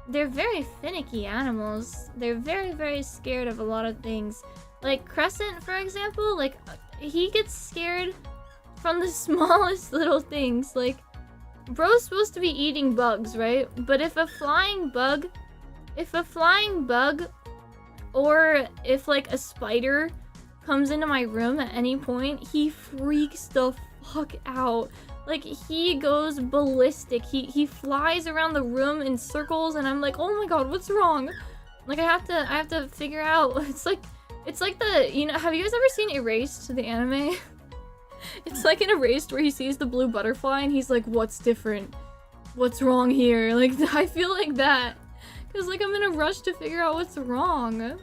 they're very finicky animals. They're very, very scared of a lot of things. Like Crescent, for example, like he gets scared from the smallest little things. Like bro's supposed to be eating bugs, right? But if a flying bug or if like a spider comes into my room at any point, he freaks the fuck out. Like he goes ballistic. He flies around the room in circles and I'm like, oh my god, what's wrong? Like I have to figure out. It's like the, you know, have you guys ever seen Erased, the anime? It's like in Erased where he sees the blue butterfly and he's like, what's different? What's wrong here? Like I feel like that. Cause like I'm in a rush to figure out what's wrong.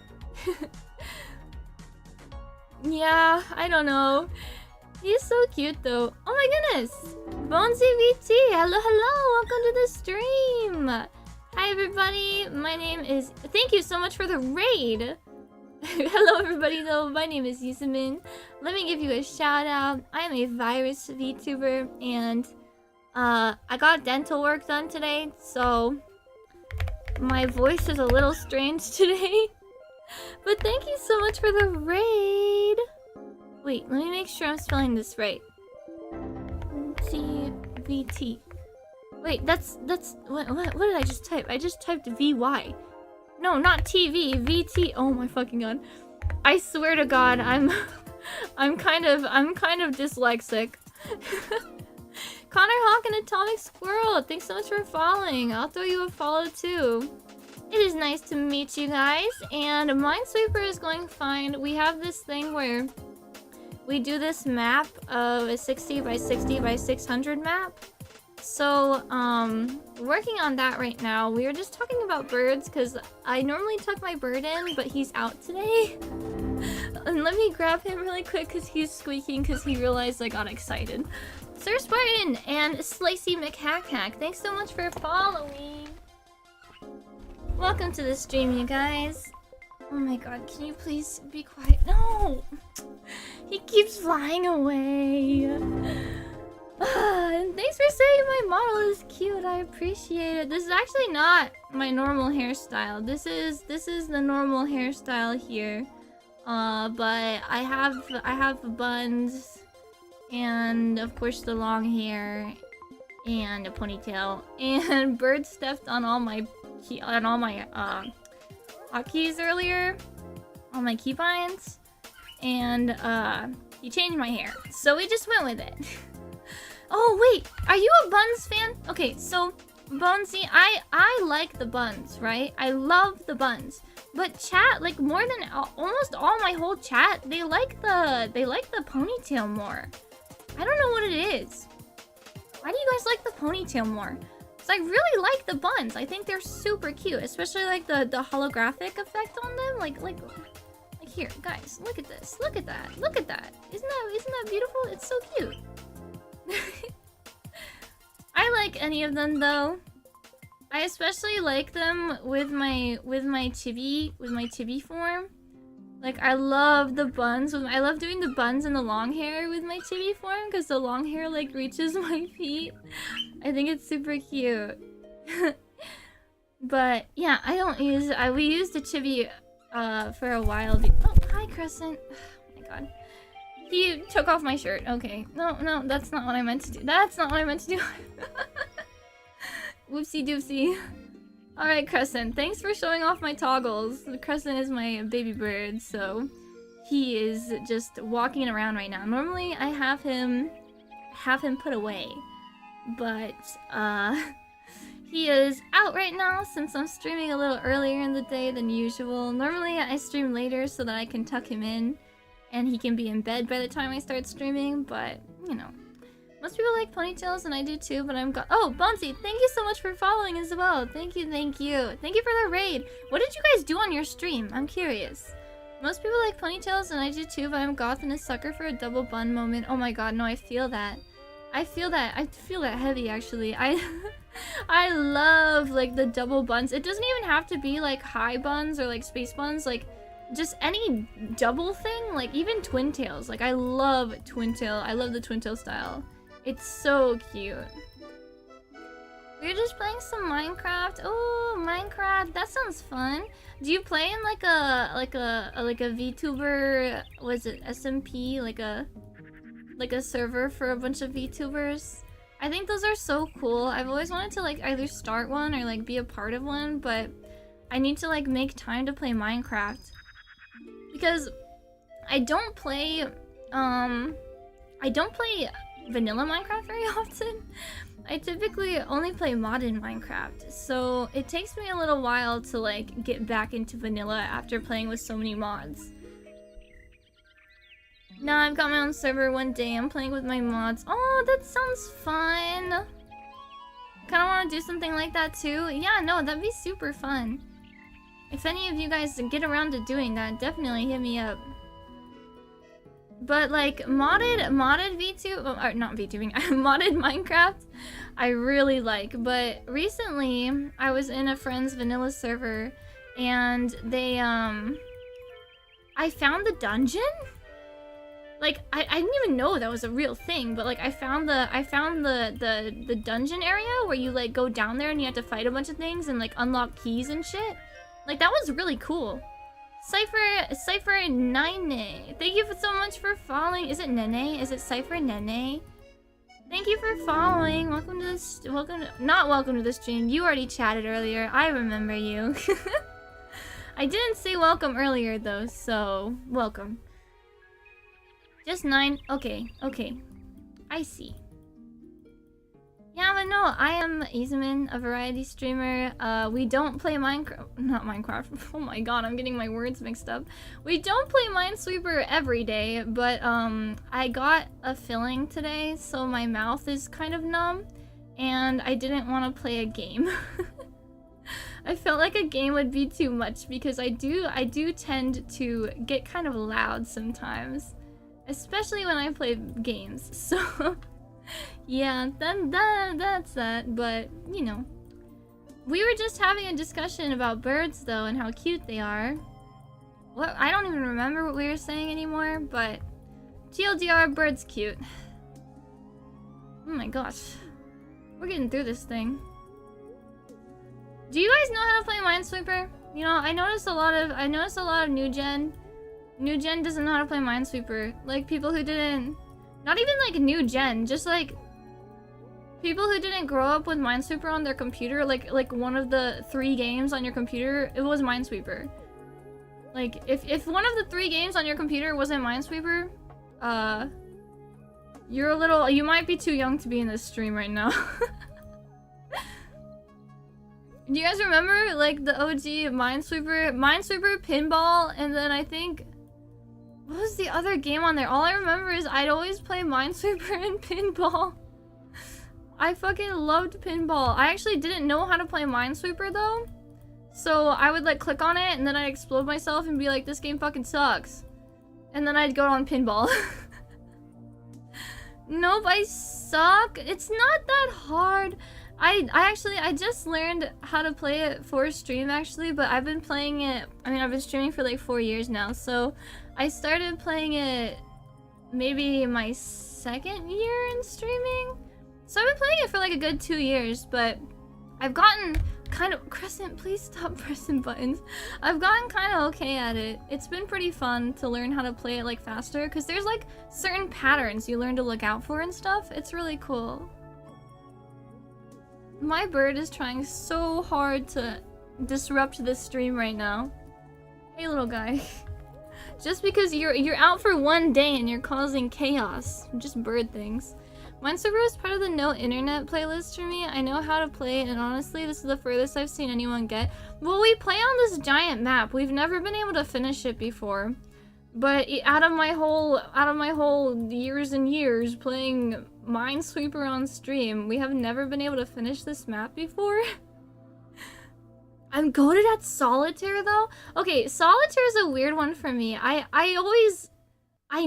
Yeah, I don't know. He's so cute though. Oh my goodness! Bonesy VT! Hello, hello! Welcome to the stream! Hi everybody, my name is... Thank you so much for the raid! Hello everybody though, my name is Yusumin. Let me give you a shout out. I am a virus VTuber and I got dental work done today, so my voice is a little strange today. But thank you so much for the raid! Wait, let me make sure I'm spelling this right. VT. Wait, that's what did I just type? I just typed VY. No, not TV, VT. Oh my fucking god. I swear to god, I'm kind of dyslexic. Connor Hawk and Atomic Squirrel, thanks so much for following. I'll throw you a follow too. It is nice to meet you guys, and Minesweeper is going fine. We have this thing where we do this map of a 60 by 60 by 600 map. So, working on that right now. We were just talking about birds because I normally tuck my bird in, but he's out today. And let me grab him really quick because he's squeaking because he realized I got excited. Sir Spartan and Slicey McHackhack, thanks so much for following. Welcome to the stream, you guys. Oh my god, can you please be quiet? No! He keeps flying away. And thanks for saying my model is cute. I appreciate it. This is actually not my normal hairstyle. This is the normal hairstyle here. But I have buns and of course the long hair and a ponytail, and bird stepped on all my hotkeys earlier on my keybinds, and he changed my hair, so we just went with it. Oh wait, are you a buns fan? Okay, so Bonesy, I like the buns, right? I love the buns, but chat, like more than almost all my whole chat, they like the ponytail more. I don't know what it is. Why do you guys like the ponytail more? Because I really like the buns. I think they're super cute, especially like the holographic effect on them. Like here, guys, look at this. Look at that. Look at that. Isn't that beautiful? It's so cute. I like any of them though. I especially like them with my chibi form. Like I love the buns. I love doing the buns and the long hair with my chibi form because the long hair like reaches my feet. I think it's super cute. But yeah, I don't use. We used the chibi for a while. Oh, hi Crescent. Oh my god. He took off my shirt. Okay. No, that's not what I meant to do. That's not what I meant to do. Whoopsie doopsie. Alright, Crescent. Thanks for showing off my toggles. Crescent is my baby bird, so he is just walking around right now. Normally, I have him put away, but he is out right now since I'm streaming a little earlier in the day than usual. Normally, I stream later so that I can tuck him in and he can be in bed by the time I start streaming, but, you know. Most people like ponytails, and I do too, but Oh, Bonesy, thank you so much for following as well. Thank you, thank you. Thank you for the raid. What did you guys do on your stream? I'm curious. Most people like ponytails, and I do too, but I'm goth and a sucker for a double bun moment. Oh my god, no, I feel that. I feel that heavy, actually. I love, like, the double buns. It doesn't even have to be, like, high buns or, like, space buns. Like, just any double thing, like, even twin tails. Like, I love twin tail. I love the twin tail style. It's so cute. We're just playing some Minecraft. Oh, Minecraft. That sounds fun. Do you play in like a VTuber, was it SMP, like a server for a bunch of VTubers? I think those are so cool. I've always wanted to like either start one or like be a part of one, but I need to like make time to play Minecraft. Because I don't play vanilla Minecraft very often. I typically only play modded Minecraft, so it takes me a little while to like get back into vanilla after playing with so many mods. Now I've got my own server one day. I'm playing with my mods. Oh, that sounds fun. Kind of want to do something like that too. Yeah, no, that'd be super fun. If any of you guys get around to doing that, definitely hit me up. But like modded VTube, or not VTubing, modded Minecraft, I really like. But recently, I was in a friend's vanilla server, and they I found the dungeon. Like I didn't even know that was a real thing, but like I found the dungeon area where you like go down there and you have to fight a bunch of things and like unlock keys and shit. Like that was really cool. Cypher Nine. Thank you so much for following. Is it Nene? Is it Cypher Nene? Thank you for following. Welcome to this. Not welcome to the stream. You already chatted earlier. I remember you. I didn't say welcome earlier though, so welcome. Just 9. Okay. I see. Yeah, but no, I am Izumin, a variety streamer. We don't play Minecraft. Not Minecraft. Oh my god, I'm getting my words mixed up. We don't play Minesweeper every day, but I got a filling today, so my mouth is kind of numb, and I didn't want to play a game. I felt like a game would be too much because I do tend to get kind of loud sometimes, especially when I play games. So. Yeah, that's that, but, you know. We were just having a discussion about birds, though, and how cute they are. What? I don't even remember what we were saying anymore, but... TLDR, bird's cute. Oh my gosh. We're getting through this thing. Do you guys know how to play Minesweeper? You know, I noticed a lot of new gen. New gen doesn't know how to play Minesweeper. Like, people who didn't... Not even like new gen, just like people who didn't grow up with Minesweeper on their computer, like one of the 3 games on your computer, it was Minesweeper. Like, if one of the 3 games on your computer wasn't Minesweeper, you're a little- you might be too young to be in this stream right now. Do you guys remember, like, the OG Minesweeper? Minesweeper, Pinball, and then I think... What was the other game on there? All I remember is I'd always play Minesweeper and Pinball. I fucking loved Pinball. I actually didn't know how to play Minesweeper, though. So I would, like, click on it, and then I'd explode myself and be like, this game fucking sucks. And then I'd go on Pinball. Nope, I suck. It's not that hard. I just learned how to play it for stream actually, but I've been playing it, I mean, I've been streaming for like 4 years now, so I started playing it maybe my 2nd year in streaming. So I've been playing it for like a good 2 years, but I've gotten kind of, Crescent, please stop pressing buttons. I've gotten kind of okay at it. It's been pretty fun to learn how to play it like faster, because there's like certain patterns you learn to look out for and stuff. It's really cool. My bird is trying so hard to disrupt this stream right now. Hey, little guy. Just because you're out for 1 day and you're causing chaos. Just bird things. Minesweeper is part of the no internet playlist for me. I know how to play it, and honestly, this is the furthest I've seen anyone get. Well, we play on this giant map. We've never been able to finish it before. But out of my whole years and years playing Minesweeper on stream, we have never been able to finish this map before. I'm goated at Solitaire though. Okay, Solitaire is a weird one for me. I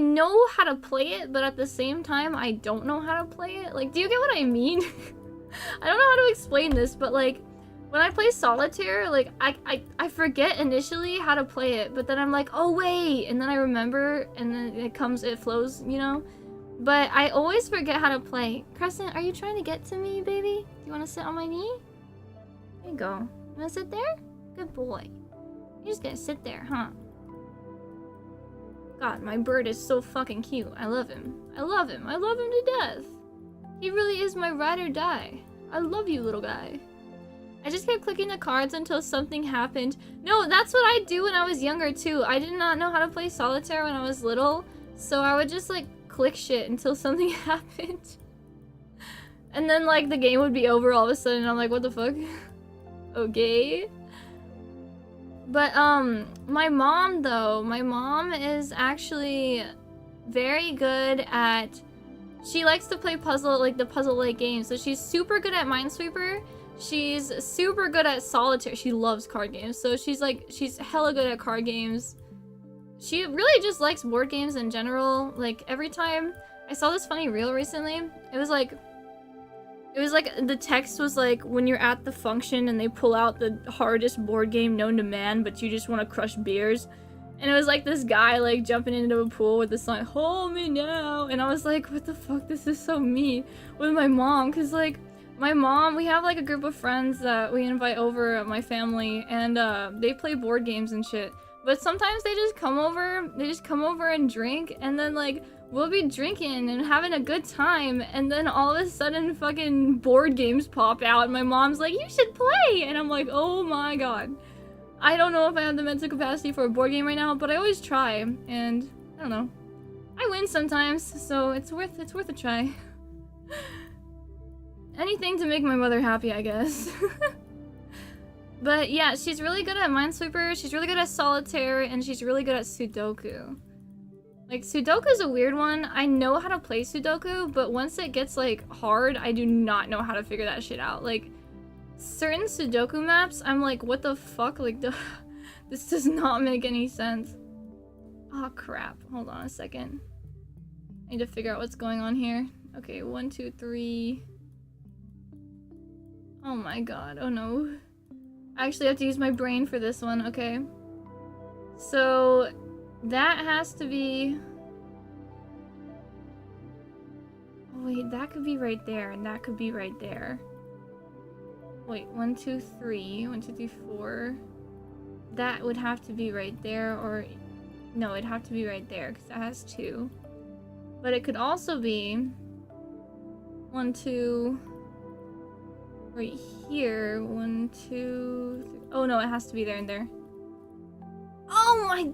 know how to play it, but at the same time, I don't know how to play it. Like, do you get what I mean? I don't know how to explain this, but like, when I play Solitaire, like, I forget initially how to play it, but then I'm like, oh wait, and then I remember, and then it flows, you know? But I always forget how to play. Crescent, are you trying to get to me, baby? Do you want to sit on my knee? There you go. You want to sit there? Good boy. You're just gonna sit there, huh? God, my bird is so fucking cute. I love him. I love him. I love him to death. He really is my ride or die. I love you, little guy. I just kept clicking the cards until something happened. No, that's what I do when I was younger too. I did not know how to play Solitaire when I was little, so I would just like click shit until something happened. And then like the game would be over all of a sudden and I'm like, what the fuck? Okay. But my mom though, my mom is actually very good at, she likes to play puzzle, like the puzzle-like games. So she's super good at Minesweeper. She's super good at Solitaire. She loves card games. So she's hella good at card games. She really just likes board games in general. Like every time I saw this funny reel recently, it was like the text was like, when you're at the function and they pull out the hardest board game known to man, but you just want to crush beers. And it was like this guy like jumping into a pool with the sign, hold me now. And I was like, what the fuck, this is so me with my mom. Cause like my mom, we have like a group of friends that we invite over at my family, and they play board games and shit. But sometimes they just come over and drink, and then like we'll be drinking and having a good time, and then all of a sudden fucking board games pop out and my mom's like, you should play, and I'm like, oh my god. I don't know if I have the mental capacity for a board game right now, but I always try, and I don't know. I win sometimes, so it's worth a try. Anything to make my mother happy, I guess. But yeah, she's really good at Minesweeper, she's really good at Solitaire, and she's really good at Sudoku. Like, Sudoku is a weird one. I know how to play Sudoku, but once it gets, like, hard, I do not know how to figure that shit out. Like, certain Sudoku maps, I'm like, what the fuck? Like, this does not make any sense. Oh, crap. Hold on a second. I need to figure out what's going on here. Okay, 1, 2, 3... Oh my god, oh no. I actually have to use my brain for this one, okay. So, that has to be... Oh wait, that could be right there, and that could be right there. Wait, 1, 2, 3, 1, 2, 3, 4. That would have to be right there, or... No, it'd have to be right there, because that has 2. But it could also be... 1, 2... Right here, 1, 2, 3. Oh no, it has to be there and there. Oh my...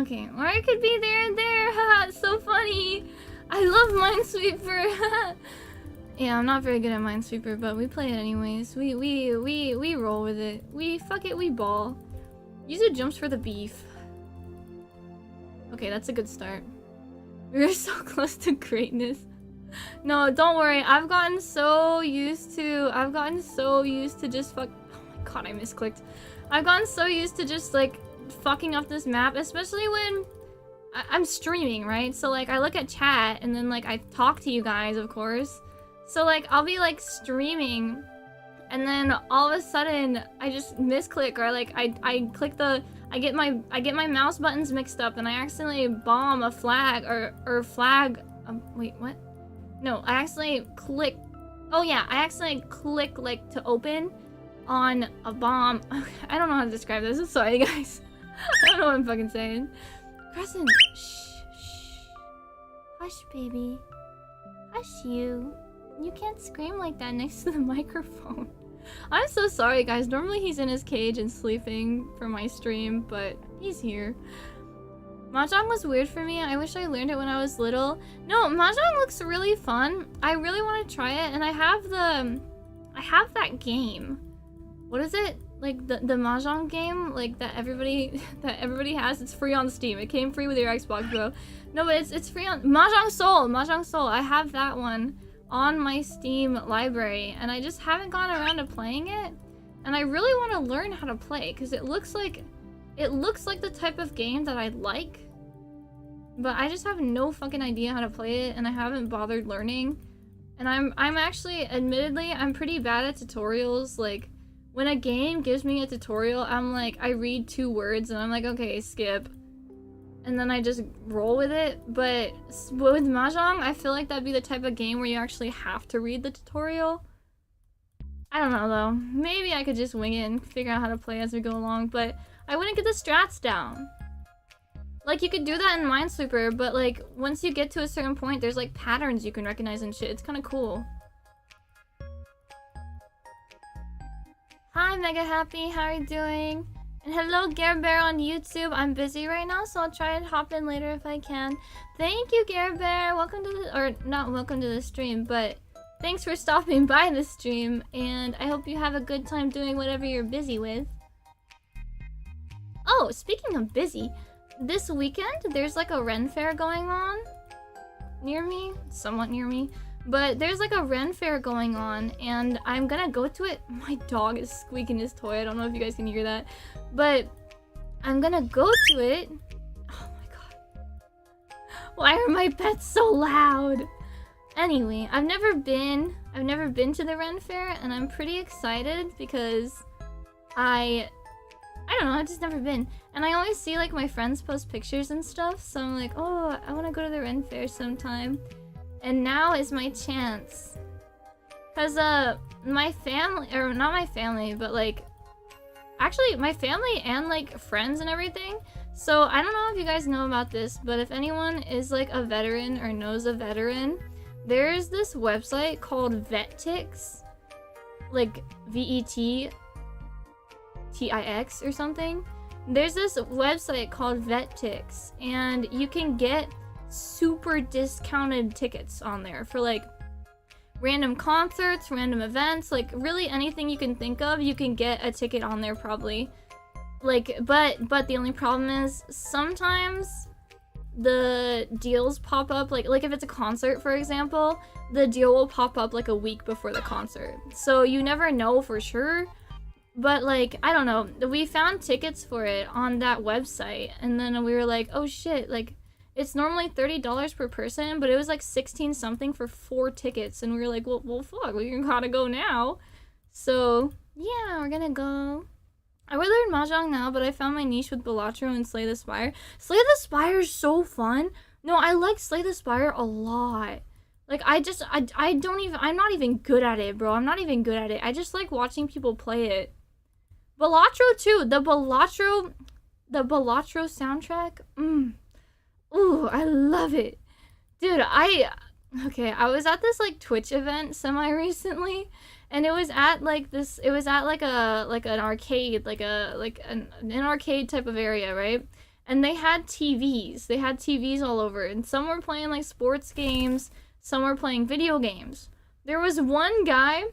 Okay, or I could be there and there. Haha, it's so funny. I love Minesweeper. Yeah, I'm not very good at Minesweeper, but we play it anyways. We roll with it. Fuck it, we ball. Use the jumps for the beef. Okay, that's a good start. We were so close to greatness. No, don't worry. I've gotten so used to just fuck. Oh my god, I misclicked. I've gotten so used to just like fucking up this map, especially when I'm streaming, right? So like I look at chat and then like I talk to you guys, of course. So like I'll be like streaming and then all of a sudden I just misclick, or like I click the I get my mouse buttons mixed up and I accidentally bomb a flag or flag wait, what? No, I accidentally click. Oh yeah, I accidentally click like to open on a bomb. I don't know how to describe this. I'm sorry, guys. I don't know what I'm fucking saying. Crescent, shh. Hush, baby. Hush, you. You can't scream like that next to the microphone. I'm so sorry, guys. Normally he's in his cage and sleeping for my stream, but he's here. Mahjong was weird for me. I wish I learned it when I was little. No, Mahjong looks really fun. I really want to try it, and I have that game. What is it? Like the Mahjong game, like that everybody has. It's free on Steam. It came free with your Xbox, bro. No, but it's free on Mahjong Soul. I have that one on my Steam library, and I just haven't gone around to playing it. And I really want to learn how to play because it looks like the type of game that I'd like, but I just have no fucking idea how to play it, and I haven't bothered learning. And I'm actually, admittedly, I'm pretty bad at tutorials. Like, when a game gives me a tutorial, I'm like, I read 2 words and I'm like, okay, skip. And then I just roll with it. But with Mahjong, I feel like that'd be the type of game where you actually have to read the tutorial. I don't know though. Maybe I could just wing it and figure out how to play as we go along, but I wouldn't get the strats down. Like, you could do that in Minesweeper, but like, once you get to a certain point, there's like patterns you can recognize and shit. It's kind of cool. Hi, Mega Happy. How are you doing? And hello, Gare Bear on YouTube. I'm busy right now, so I'll try and hop in later if I can. Thank you, Gare Bear. Welcome to the, or not welcome to the stream, but thanks for stopping by the stream, and I hope you have a good time doing whatever you're busy with. Oh, speaking of busy, this weekend there's like a Ren fair going on near me, somewhat near me, but there's like a Ren fair going on, and I'm gonna go to it. My dog is squeaking his toy. I don't know if you guys can hear that, but I'm gonna go to it. Oh my god. Why are my pets so loud? Anyway, I've never been to the Ren fair, and I'm pretty excited because I don't know, I've just never been. And I always see like my friends post pictures and stuff, so I'm like, oh, I want to go to the Ren fair sometime. And now is my chance. Cause my family, or not my family, but like, actually my family and like friends and everything. So I don't know if you guys know about this, but if anyone is like a veteran or knows a veteran, there's this website called VTX, like VETTIX or something. There's this website called VTUBER, and you can get super discounted tickets on there for like random concerts, random events, like really anything you can think of, you can get a ticket on there probably. Like, but the only problem is sometimes the deals pop up, like if it's a concert, for example, the deal will pop up like a week before the concert. So you never know for sure. But like, I don't know, we found tickets for it on that website, and then we were like, oh shit, like it's normally $30 per person, but it was like 16 something for 4 tickets, and we were like, well fuck, we gotta go now. So yeah, we're gonna go. I would learn Mahjong now, but I found my niche with Balatro and Slay the Spire. Slay the Spire is so fun. No, I like Slay the Spire a lot. Like, I don't even, I'm not even good at it, bro. I'm not even good at it. I just like watching people play it. Balatro too. The Balatro soundtrack. Ooh, I love it. Dude, Okay, I was at this like Twitch event semi-recently, and it was at like this. It was at like an arcade, like an arcade type of area, right? And they had TVs. They had TVs all over, and some were playing like sports games, some were playing video games. There was one guy.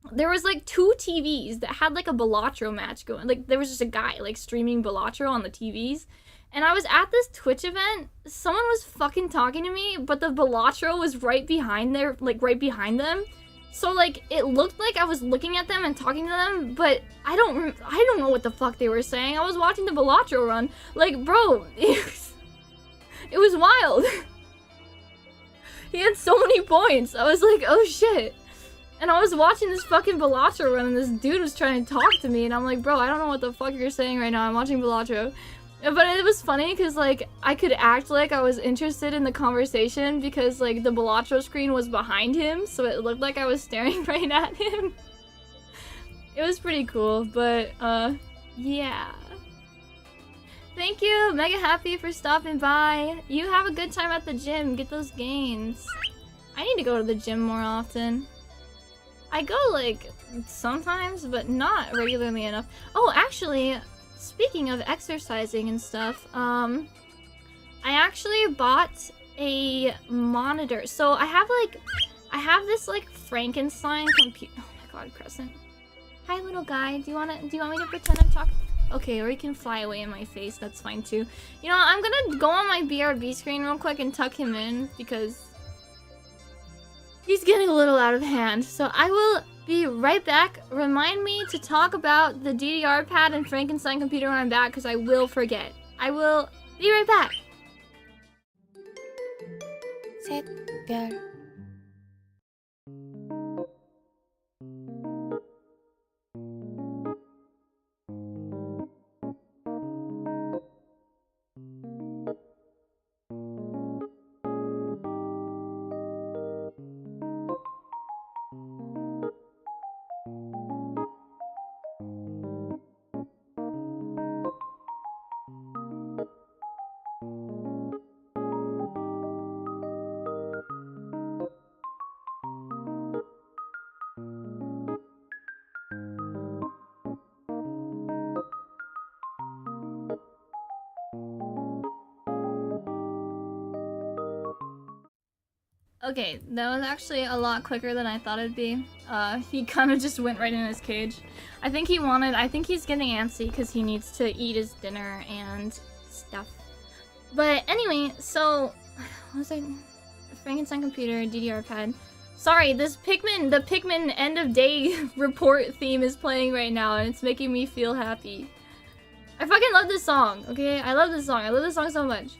There was like 2 TVs that had like a Balatro match going. Like there was just a guy like streaming Balatro on the TVs. And I was at this Twitch event, someone was fucking talking to me, but the Balatro was right behind right behind them. So like it looked like I was looking at them and talking to them, but I don't know what the fuck they were saying. I was watching the Balatro run. Like, bro, it was wild. He had so many points. I was like, oh shit. And I was watching this fucking Balatro run, and this dude was trying to talk to me, and I'm like, bro, I don't know what the fuck you're saying right now. I'm watching Balatro. But it was funny because, like, I could act like I was interested in the conversation because, like, the Balatro screen was behind him, so it looked like I was staring right at him. It was pretty cool, but, yeah. Thank you, Mega Happy, for stopping by. You have a good time at the gym. Get those gains. I need to go to the gym more often. I go, like, sometimes, but not regularly enough. Oh, actually, speaking of exercising and stuff, I actually bought a monitor. So I have this, like, Frankenstein computer. Oh my god, Crescent. Hi, little guy. Do you want me to pretend I'm talking? Okay, or you can fly away in my face. That's fine, too. You know, I'm gonna go on my BRB screen real quick and tuck him in, because he's getting a little out of hand. So I will be right back. Remind me to talk about the DDR pad and Frankenstein computer when I'm back, because I will forget. I will be right back. 샛별 Okay, that was actually a lot quicker than I thought it'd be. He kind of just went right in his cage. I think he's getting antsy because he needs to eat his dinner and stuff. But anyway, so, what was I? Frankenstein computer, DDR pad. Sorry, the Pikmin end of day report theme is playing right now, and it's making me feel happy. I fucking love this song, okay? I love this song. I love this song so much.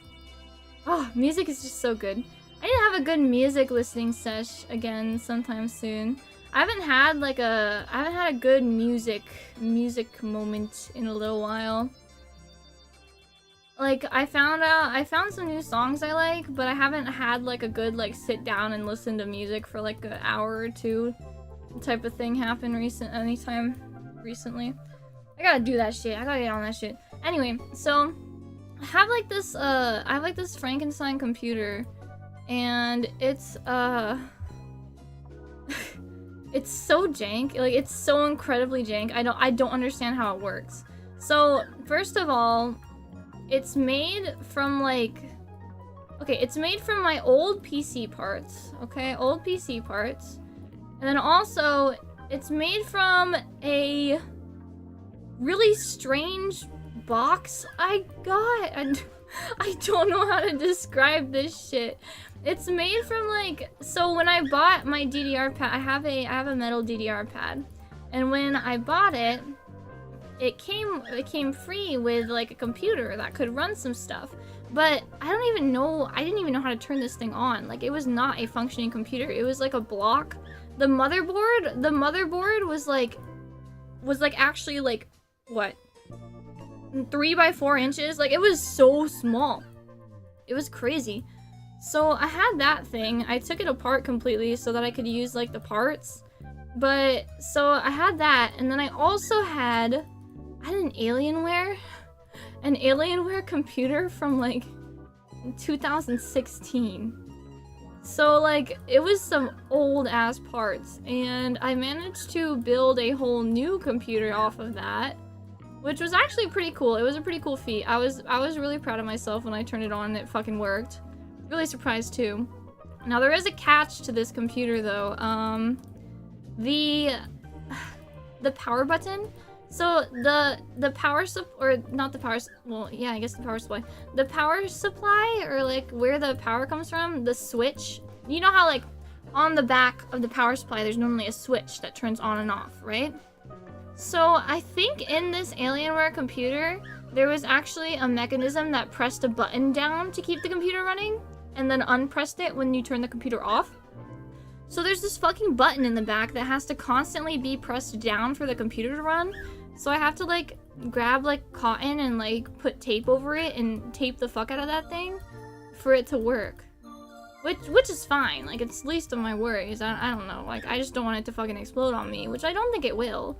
Oh, music is just so good. I need to have a good music listening sesh again sometime soon. I haven't had a good music moment in a little while. Like, I found some new songs I like, but I haven't had like a good like sit down and listen to music for like an hour or two type of thing happen recently. I gotta do that shit. I gotta get on that shit. Anyway, so I have like this Frankenstein computer, and it's it's so jank. Like, it's so incredibly jank. I don't understand how it works. So first of all, it's made from like, okay, it's made from my old PC parts, okay? Old PC parts. And then also, it's made from a really strange box I got. I don't know how to describe this shit. It's made from like, so when I bought my DDR pad, I have a metal DDR pad. And when I bought it, it came free with like a computer that could run some stuff. But I didn't even know how to turn this thing on. Like, it was not a functioning computer. It was like a block. The motherboard was like actually like, what? 3 by 4 inches? Like, it was so small. It was crazy. So I had that thing. I took it apart completely so that I could use like the parts. But so I had that, and then I also had an Alienware computer from like 2016. So like it was some old ass parts, and I managed to build a whole new computer off of that, which was actually pretty cool. It was a pretty cool feat. I was really proud of myself when I turned it on and it fucking worked. Really surprised too. Now there is a catch to this computer though. The power button. So the power or not the power, well yeah, I guess the power supply. The power supply, or like where the power comes from, the switch. You know how like on the back of the power supply there's normally a switch that turns on and off, right? So I think in this Alienware computer there was actually a mechanism that pressed a button down to keep the computer running and then unpressed it when you turn the computer off. So there's this fucking button in the back that has to constantly be pressed down for the computer to run. So I have to like grab like cotton and like put tape over it and tape the fuck out of that thing for it to work. Which is fine, like it's least of my worries. I don't know, like I just don't want it to fucking explode on me, which I don't think it will.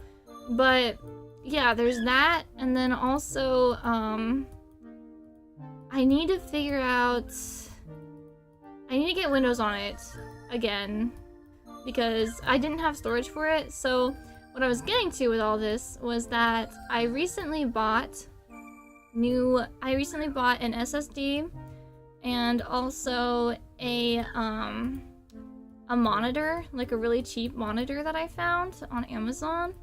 But yeah, there's that, and then also I need to figure out, I need to get Windows on it again because I didn't have storage for it. So what I was getting to with all this was that I recently bought an SSD and also a monitor, like a really cheap monitor that I found on Amazon.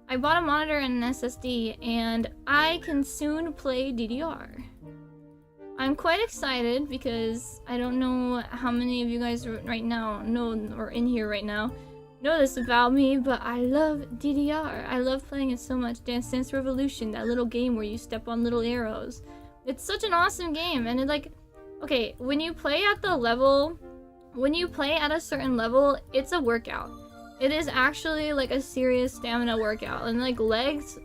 I bought a monitor and an SSD, and I can soon play DDR. I'm quite excited because I don't know how many of you guys right now know, or in here right now, know this about me, but I love DDR. I love playing it so much. Dance Dance Revolution, that little game where you step on little arrows. It's such an awesome game, and it like, okay, when you play at a certain level, it's a workout. It is actually like a serious stamina workout, and like legs,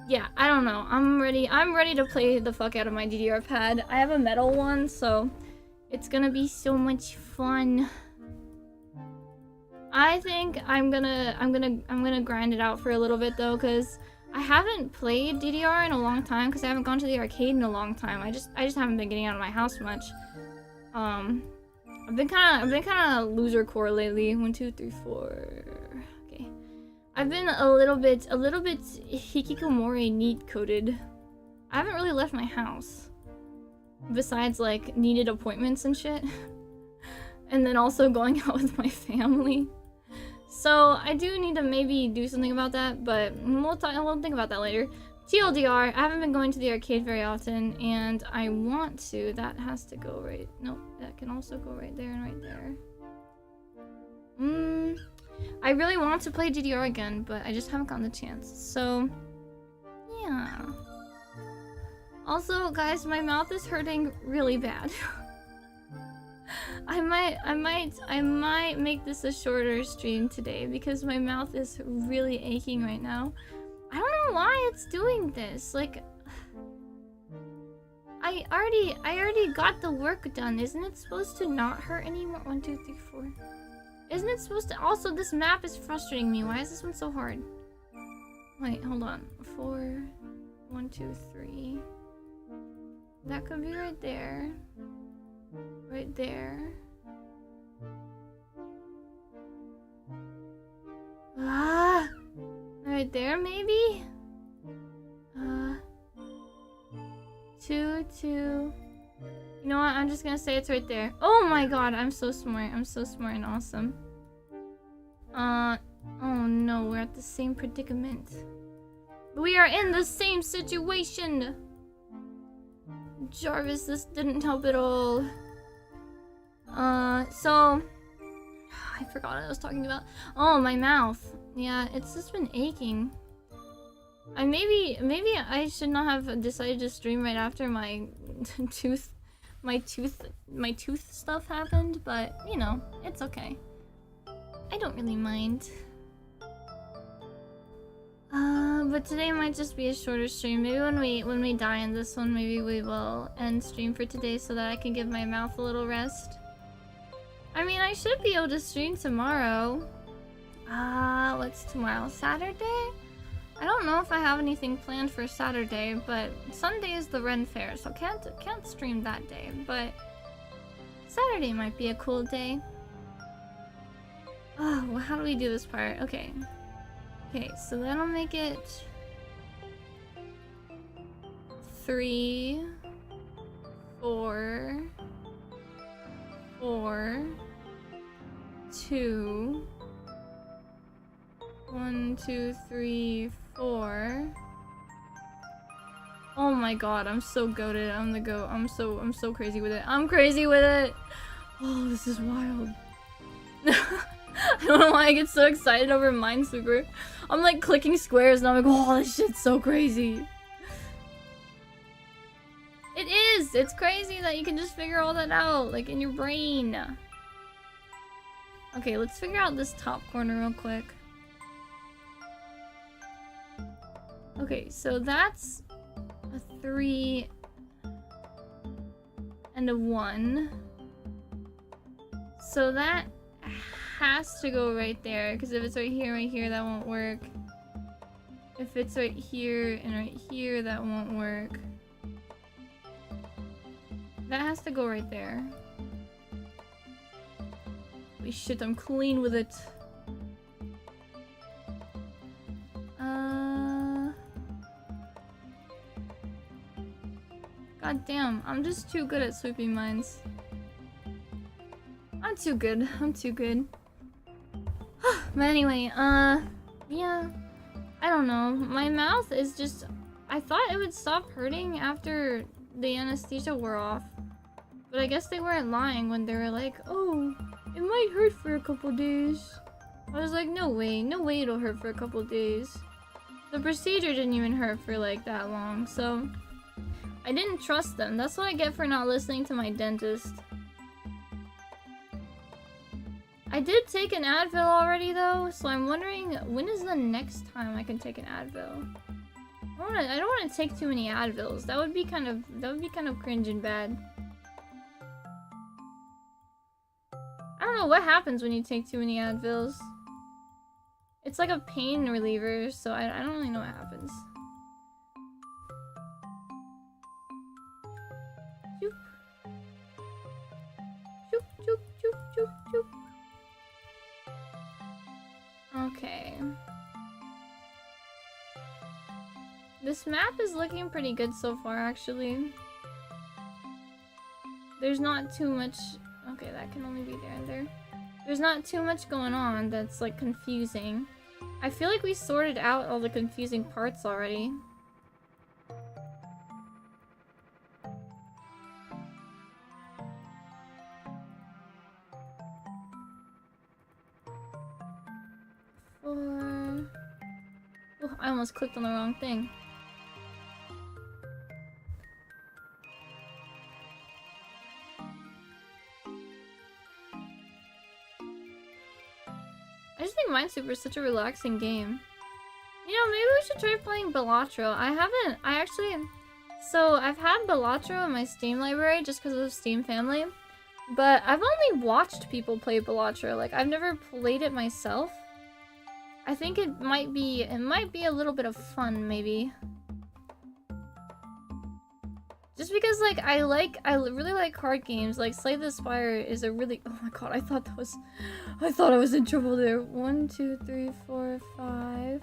yeah, I don't know. I'm ready to play the fuck out of my DDR pad. I have a metal one, so it's gonna be so much fun. I think I'm gonna grind it out for a little bit though, because I haven't played DDR in a long time because I haven't gone to the arcade in a long time. I just haven't been getting out of my house much. I've been kind of loser core lately. 1, 2, 3, 4. Okay, I've been a little bit hikikomori neat coded. I haven't really left my house, besides like needed appointments and shit, and then also going out with my family. So I do need to maybe do something about that, but we'll think about that later. TLDR, I haven't been going to the arcade very often, and I want to. That has to go right. Nope, that can also go right there and right there. I really want to play DDR again, but I just haven't gotten the chance. So, yeah. Also, guys, my mouth is hurting really bad. I might make this a shorter stream today because my mouth is really aching right now. I don't know why it's doing this. Like, I already got the work done. Isn't it supposed to not hurt anymore? 1, 2, 3, 4. Isn't it supposed to? Also, this map is frustrating me. Why is this one so hard? Wait, hold on. 4, 1, 2, 3. That could be right there. Right there. Ah! Right there, maybe? 2, 2. You know what? I'm just gonna say it's right there. Oh my god, I'm so smart. I'm so smart and awesome. Oh no, we're at the same predicament. We are in the same situation! Jarvis, this didn't help at all. So... I forgot what I was talking about. Oh, my mouth. Yeah, it's just been aching. Maybe I should not have decided to stream right after my tooth stuff happened, but you know, it's okay. I don't really mind. But today might just be a shorter stream. Maybe when we die in this one, maybe we will end stream for today so that I can give my mouth a little rest. I mean, I should be able to stream tomorrow. What's tomorrow? Saturday? I don't know if I have anything planned for Saturday, but Sunday is the Ren Fair, so can't stream that day. But Saturday might be a cool day. Oh, well, how do we do this part? Okay. Okay, so that'll make it 3, 4, 4, 2, 1, 2, 3, 4. Oh my god, I'm so goated. I'm the goat. I'm so crazy with it. I'm crazy with it. Oh, this is wild. I don't know why I get so excited over MINESWEEPER. I'm like clicking squares and I'm like, oh, this shit's so crazy. It is! It's crazy that you can just figure all that out, like in your brain. Okay, let's figure out this top corner real quick. Okay, so that's a 3 and a 1. So that has to go right there, because if it's right here, that won't work. If it's right here and right here, that won't work. That has to go right there. Holy shit, I'm clean with it. God damn, I'm just too good at sweeping mines. I'm too good. I'm too good. But anyway, yeah. I don't know. My mouth is just... I thought it would stop hurting after the anesthesia wore off. But I guess they weren't lying when they were like, oh, it might hurt for a couple days. I was like, no way it'll hurt for a couple days. The procedure didn't even hurt for like that long, so... I didn't trust them. That's what I get for not listening to my dentist. I did take an Advil already though, so I'm wondering when is the next time I can take an Advil. I don't want to take too many Advils. That would be kind of cringe and bad. I don't know what happens when you take too many Advils. It's like a pain reliever, so I don't really know what happens. Choop. Choop, choop, choop, choop, choop. Okay. This map is looking pretty good so far, actually. There's not too much... Okay, that can only be there and there. There's not too much going on that's, like, confusing. I feel like we sorted out all the confusing parts already. Oh, I almost clicked on the wrong thing. I just think MINESWEEPER is such a relaxing game. You know, maybe we should try playing Balatro. So I've had Balatro in my Steam library just because of Steam Family. But I've only watched people play Balatro. Like, I've never played it myself. I think it might be a little bit of fun, maybe. Just because, like, I really like card games. Like, Slay the Spire is a really... Oh my god, I thought I was in trouble there. 1, 2, 3, 4, 5.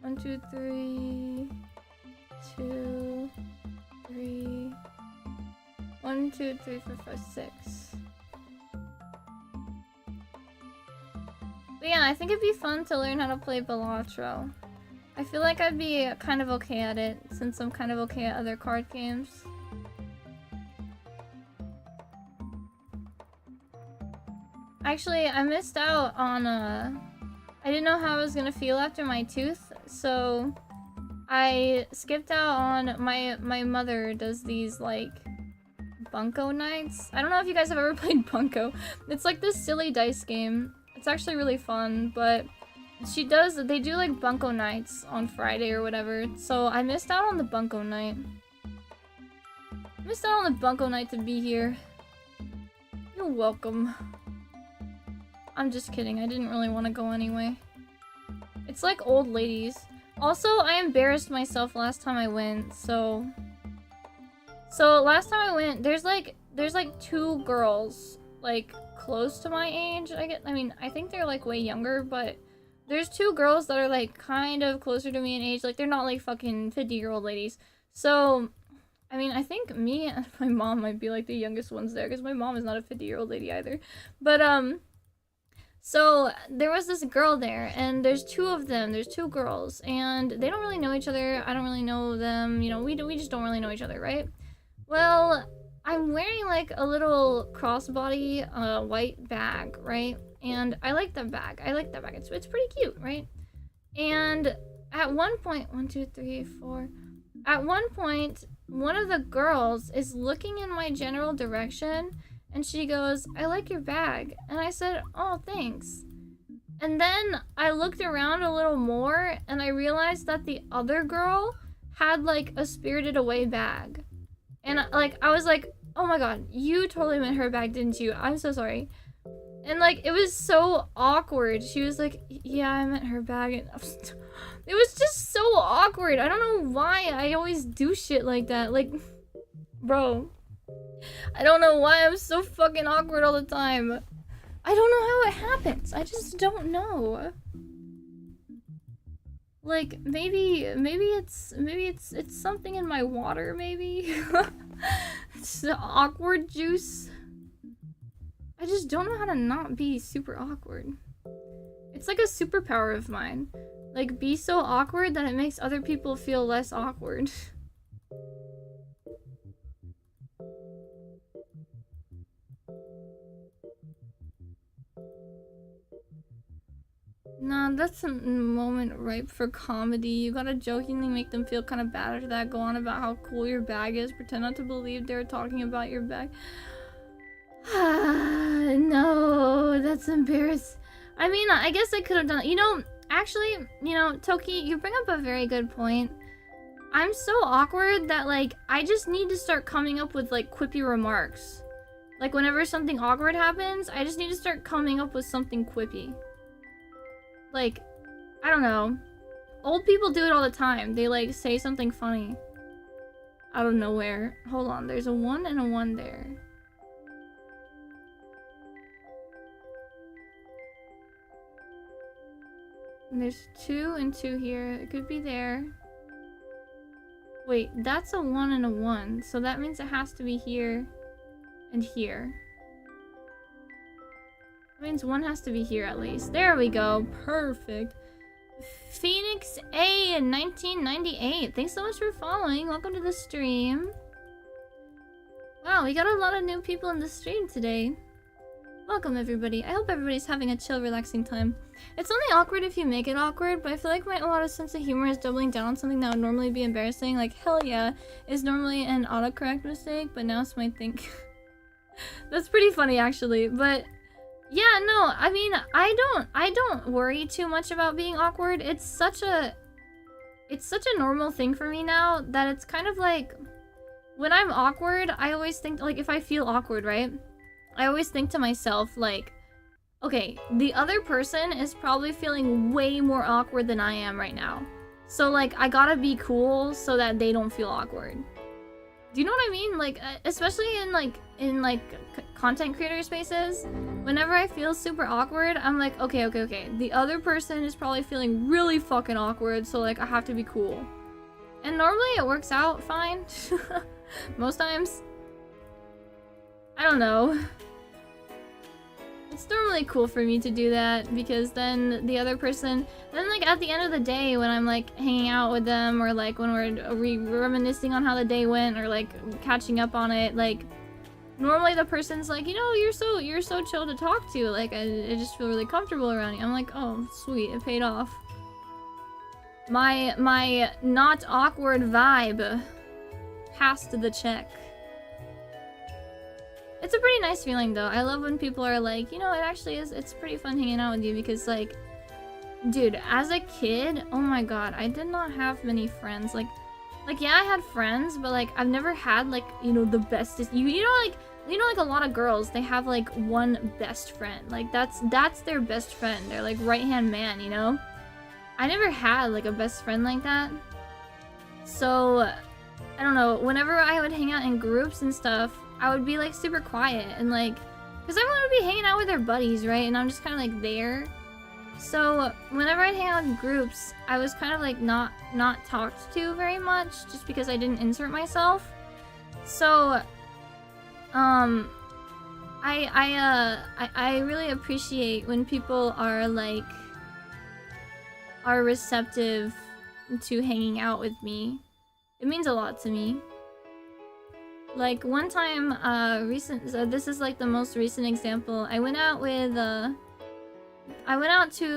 1, 2, 3... 2... 3... 1, 2, 3, 4, 5, 6. But yeah, I think it'd be fun to learn how to play Balatro. I feel like I'd be kind of okay at it, since I'm kind of okay at other card games. Actually, I missed out on, I didn't know how I was gonna feel after my tooth, so I skipped out on, my mother does these, like, Bunko nights. I don't know if you guys have ever played Bunko. It's like this silly dice game. It's actually really fun, but they do like Bunko nights on Friday or whatever, so I missed out on the Bunko night. Missed out on the Bunko night to be here. You're welcome. I'm just kidding, I didn't really want to go anyway. It's like old ladies. Also, I embarrassed myself last time I went, so last time I went, there's there's like 2 girls like close to my age. I mean, I think they're like way younger, but there's 2 girls that are like kind of closer to me in age. Like they're not like fucking 50-year-old ladies. So, I mean, I think me and my mom might be like the youngest ones there, because my mom is not a 50-year-old lady either. But so there was this girl there, and there's 2 of them. There's 2 girls, and they don't really know each other. I don't really know them. You know, we just don't really know each other, right? Well, I'm wearing like a little crossbody white bag, right? And I like that bag. It's pretty cute, right? And at one point, 1, 2, 3, 4. At one point, one of the girls is looking in my general direction, and she goes, "I like your bag." And I said, "Oh, thanks." And then I looked around a little more, and I realized that the other girl had like a Spirited Away bag. And like, I was like, "Oh my god, you totally meant her bag, didn't you? I'm so sorry." And like, it was so awkward. She was like, "Yeah, I meant her bag." And it was just so awkward. I don't know why I always do shit like that. Like, bro, I don't know why I'm so fucking awkward all the time. I don't know how it happens. I just don't know. Like, maybe it's something in my water, maybe? It's the awkward juice. I just don't know how to not be super awkward. It's like a superpower of mine. Like, be so awkward that it makes other people feel less awkward. Nah, that's a moment ripe for comedy. You gotta jokingly make them feel kind of bad after that. Go on about how cool your bag is. Pretend not to believe they're talking about your bag. No, that's embarrassing. I mean, I guess I could have done it. You know, actually, you know, Toki, you bring up a very good point. I'm so awkward that, like, I just need to start coming up with, like, quippy remarks. Like, whenever something awkward happens, I just need to start coming up with something quippy. Like, I don't know. Old people do it all the time. They, like, say something funny out of nowhere. Hold on, there's a 1 and a 1 there. And there's 2 and 2 here. It could be there. Wait, that's a 1 and a 1. So that means it has to be here and here. That means 1 has to be here at least. There we go. Perfect. Phoenix A in 1998. Thanks so much for following. Welcome to the stream. Wow, we got a lot of new people in the stream today. Welcome, everybody. I hope everybody's having a chill, relaxing time. It's only awkward if you make it awkward, but I feel like my a lot of sense of humor is doubling down on something that would normally be embarrassing. Like, hell yeah, is normally an autocorrect mistake, but now it's my thing. That's pretty funny, actually. But yeah, no, I mean, I don't worry too much about being awkward. It's such a normal thing for me now that it's kind of like, when I'm awkward, I always think, like, if I feel awkward, right? I always think to myself, like, okay, the other person is probably feeling way more awkward than I am right now. So, like, I gotta be cool so that they don't feel awkward. Do you know what I mean? Like, especially in content creator spaces, whenever I feel super awkward, I'm like, okay. The other person is probably feeling really fucking awkward, so, like, I have to be cool. And normally it works out fine. Most times. I don't know. It's normally cool for me to do that, because then the other person, then like at the end of the day when I'm like hanging out with them, or like when we're reminiscing on how the day went, or like catching up on it, like normally the person's like, you know, you're so chill to talk to, like I just feel really comfortable around you. I'm like, oh sweet, it paid off. My not awkward vibe passed the check. It's a pretty nice feeling though. I love when people are like, you know, it actually is, it's pretty fun hanging out with you, because like, dude, as a kid, oh my god, I did not have many friends. Like yeah, I had friends, but like I've never had like, you know, the bestest, you know like a lot of girls, they have like one best friend. Like that's their best friend. They're like right-hand man, you know? I never had like a best friend like that. So I don't know, whenever I would hang out in groups and stuff, I would be like super quiet and like, cause everyone would be hanging out with their buddies, right? And I'm just kind of like there. So whenever I'd hang out in groups, I was kind of like not talked to very much, just because I didn't insert myself. So, I really appreciate when people are like receptive to hanging out with me. It means a lot to me. Like one time, so this is like the most recent example. I went out to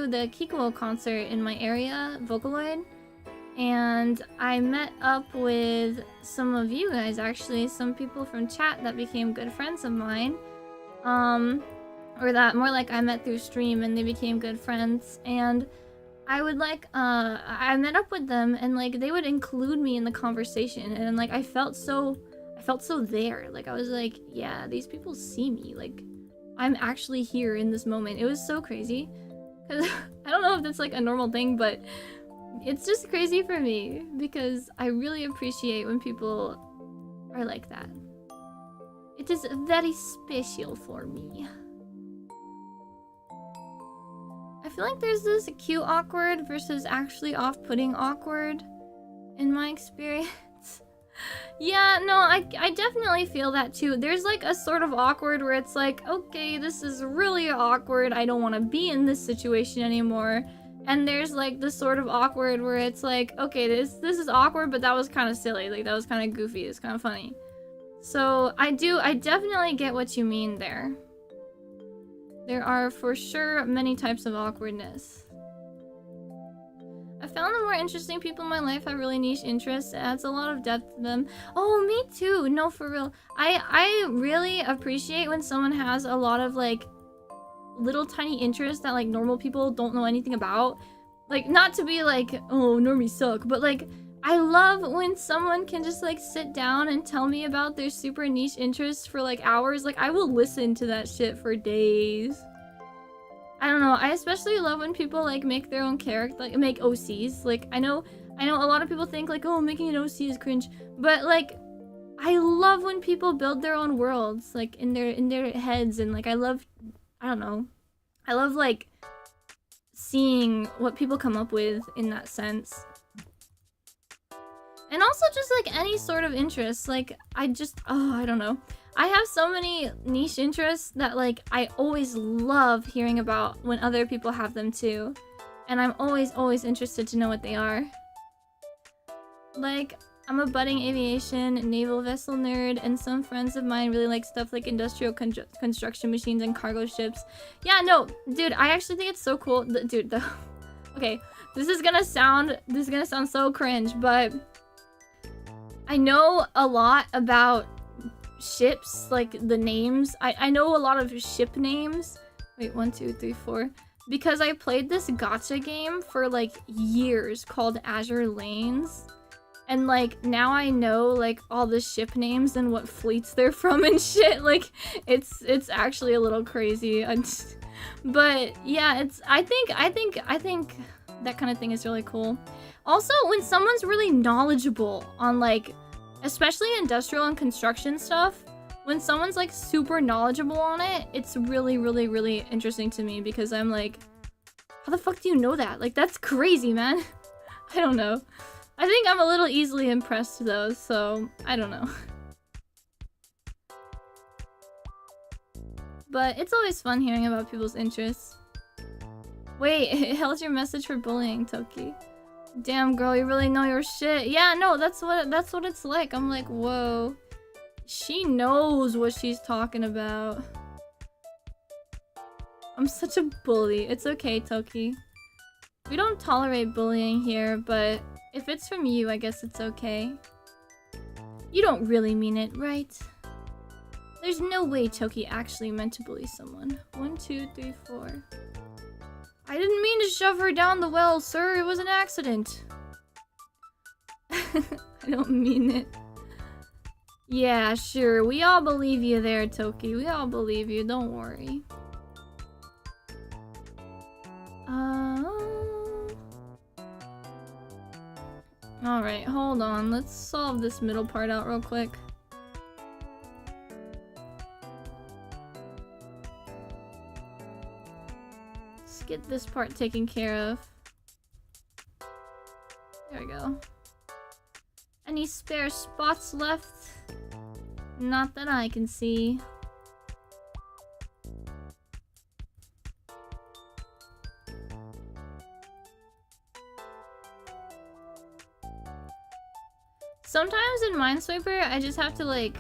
the Kikuo concert in my area, Vocaloid, and I met up with some of you guys, actually, some people from chat that became good friends of mine. Or that more like I met through stream and they became good friends, and I would like I met up with them and like they would include me in the conversation, and like I felt so there. Like I was like, yeah, these people see me, like I'm actually here in this moment. It was so crazy, because I don't know if that's like a normal thing, but it's just crazy for me because I really appreciate when people are like that. It is very special for me. I feel like there's this cute awkward versus actually off-putting awkward in my experience. Yeah, no, I definitely feel that too. There's like a sort of awkward where it's like, okay, this is really awkward. I don't want to be in this situation anymore. And there's like this sort of awkward where it's like, okay, this is awkward, but that was kind of silly. Like that was kind of goofy. It's kind of funny. So I definitely get what you mean there. There are for sure many types of awkwardness. I found the more interesting people in my life have really niche interests. It adds a lot of depth to them. Oh, me too. No, for real. I really appreciate when someone has a lot of like little tiny interests that like normal people don't know anything about. Like, not to be like, oh, normies suck, but like I love when someone can just like sit down and tell me about their super niche interests for like hours. Like I will listen to that shit for days. I don't know. I especially love when people like make their own character, like make OCs. Like I know a lot of people think like, oh, making an OC is cringe, but like I love when people build their own worlds like in their heads, and like I don't know. I love like seeing what people come up with in that sense. And also just like any sort of interest. Like I don't know. I have so many niche interests that like I always love hearing about when other people have them too. And I'm always interested to know what they are. Like, I'm a budding aviation naval vessel nerd, and some friends of mine really like stuff like industrial construction machines and cargo ships. Yeah, no, dude, I actually think it's so cool. Okay, this is gonna sound so cringe, but I know a lot about ships, like the names. I know a lot of ship names. Wait, 1, 2, 3, 4. Because I played this gacha game for like years called Azure Lanes. And like now I know like all the ship names and what fleets they're from and shit. Like it's actually a little crazy. But yeah, I think that kind of thing is really cool. Also, when someone's really knowledgeable on like, especially industrial and construction stuff, when someone's like super knowledgeable on it, it's really, really, really interesting to me, because I'm like, how the fuck do you know that? Like, that's crazy, man. I don't know. I think I'm a little easily impressed though, so I don't know. But it's always fun hearing about people's interests. Wait, it held your message for bullying, Toki. Damn, girl, you really know your shit. Yeah, no, that's what it's like. I'm like, whoa. She knows what she's talking about. I'm such a bully. It's okay, Toki. We don't tolerate bullying here, but if it's from you, I guess it's okay. You don't really mean it, right? There's no way Toki actually meant to bully someone. 1, 2, 3, 4. I didn't mean to shove her down the well, sir. It was an accident. I don't mean it. Yeah, sure. We all believe you there, Toki. We all believe you. Don't worry. Alright, hold on. Let's solve this middle part out real quick. this part taken care of. There we go. Any spare spots left? Not that I can see. Sometimes in Minesweeper, I just have to like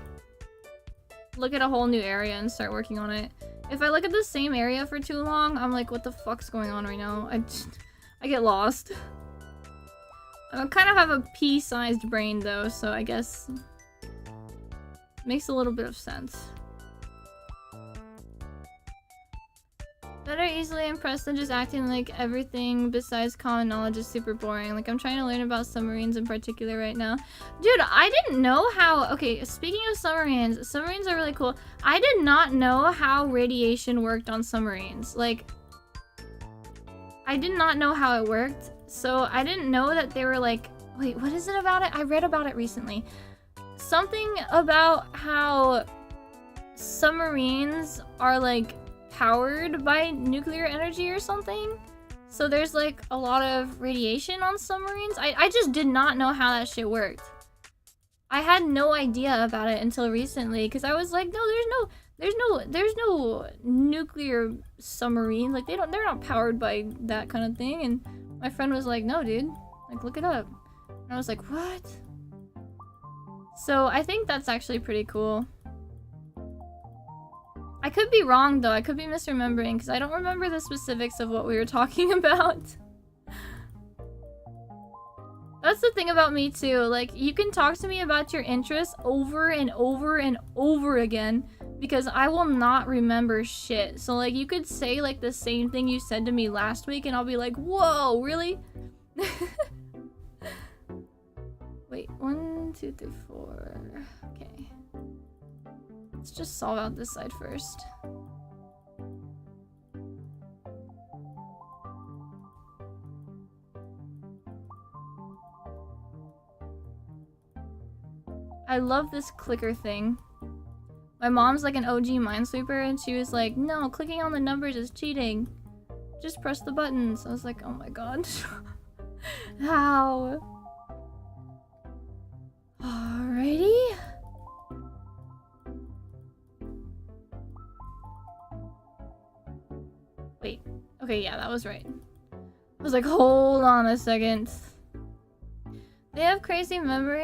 look at a whole new area and start working on it. If I look at the same area for too long, I'm like, what the fuck's going on right now? I get lost. I kind of have a pea-sized brain though, so I guess makes a little bit of sense. Better easily impressed than just acting like everything besides common knowledge is super boring. Like, I'm trying to learn about submarines in particular right now. Dude, I didn't know how... Okay, speaking of submarines, submarines are really cool. I did not know how radiation worked on submarines. Like, I did not know how it worked. So, I didn't know that they were like... Wait, what is it about it? I read about it recently. Something about how submarines are like powered by nuclear energy or something. So there's like a lot of radiation on submarines. I just did not know how that shit worked. I had no idea about it until recently because I was like, no, there's no nuclear submarine. Like they're not powered by that kind of thing. And my friend was like, no, dude, like look it up. And I was like, what? So I think that's actually pretty cool. I could be wrong though, I could be misremembering because I don't remember the specifics of what we were talking about. That's the thing about me too, like you can talk to me about your interests over and over and over again because I will not remember shit. So like you could say like the same thing you said to me last week and I'll be like, whoa, really? Wait, 1, 2, 3, 4. Okay. Let's just solve out this side first. I love this clicker thing. My mom's like an OG Minesweeper and she was like, no, clicking on the numbers is cheating. Just press the buttons. I was like, oh my god. How? Alrighty. Wait. Okay, yeah, that was right. I was like, hold on a second. They have crazy memory.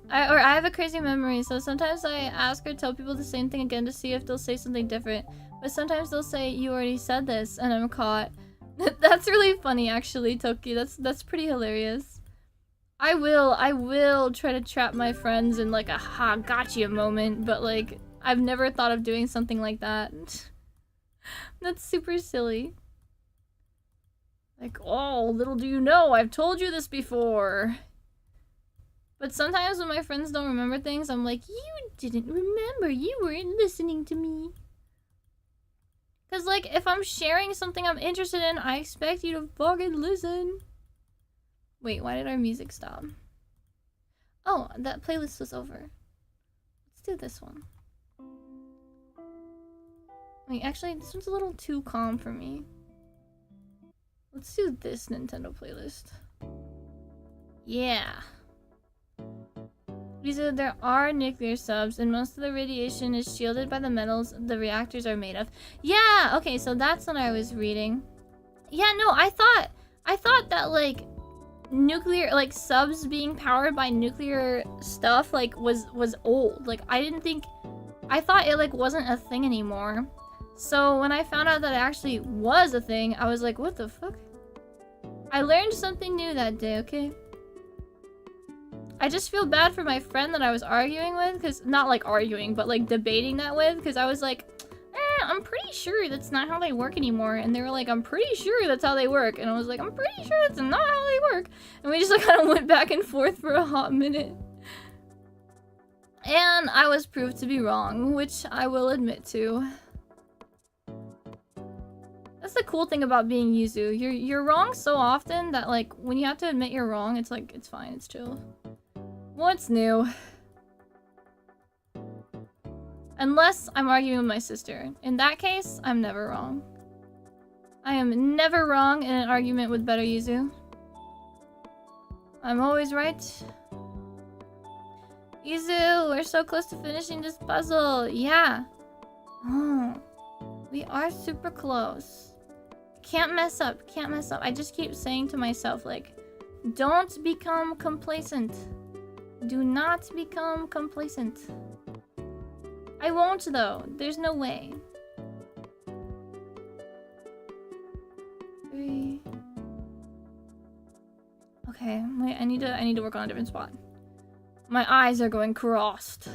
I have a crazy memory, so sometimes I ask or tell people the same thing again to see if they'll say something different. But sometimes they'll say, you already said this, and I'm caught. That's really funny, actually, Toki. That's pretty hilarious. I will try to trap my friends in like a ha gotcha moment, but like, I've never thought of doing something like that. That's super silly. Like, oh, little do you know, I've told you this before. But sometimes when my friends don't remember things, I'm like, you didn't remember, you weren't listening to me. Cause like, if I'm sharing something I'm interested in, I expect you to fucking listen. Wait, why did our music stop? Oh, that playlist was over. Let's do this one. Wait, actually, this one's a little too calm for me. Let's do this Nintendo playlist. Yeah. There are nuclear subs, and most of the radiation is shielded by the metals the reactors are made of. Yeah, okay, so that's what I was reading. Yeah, no, I thought that, like, nuclear, like, subs being powered by nuclear stuff, like, was old. Like, I thought it, like, wasn't a thing anymore. So when I found out that it actually was a thing, I was like, what the fuck? I learned something new that day, okay? I just feel bad for my friend that I was arguing with, because, not like arguing, but like debating that with, because I was like, I'm pretty sure that's not how they work anymore. And they were like, I'm pretty sure that's how they work. And I was like, I'm pretty sure that's not how they work. And we just like kind of went back and forth for a hot minute. And I was proved to be wrong, which I will admit to. That's the cool thing about being Yuzu. You're wrong so often that like when you have to admit you're wrong, it's like, it's fine, it's chill. What's new? Unless I'm arguing with my sister. In that case, I'm never wrong. I am never wrong in an argument with Better Yuzu. I'm always right. Yuzu, we're so close to finishing this puzzle. Yeah. Oh, we are super close. Can't mess up. Can't mess up. I just keep saying to myself, like, don't become complacent. Do not become complacent. I won't, though. There's no way. 3. Okay, wait. I need to work on a different spot. My eyes are going crossed.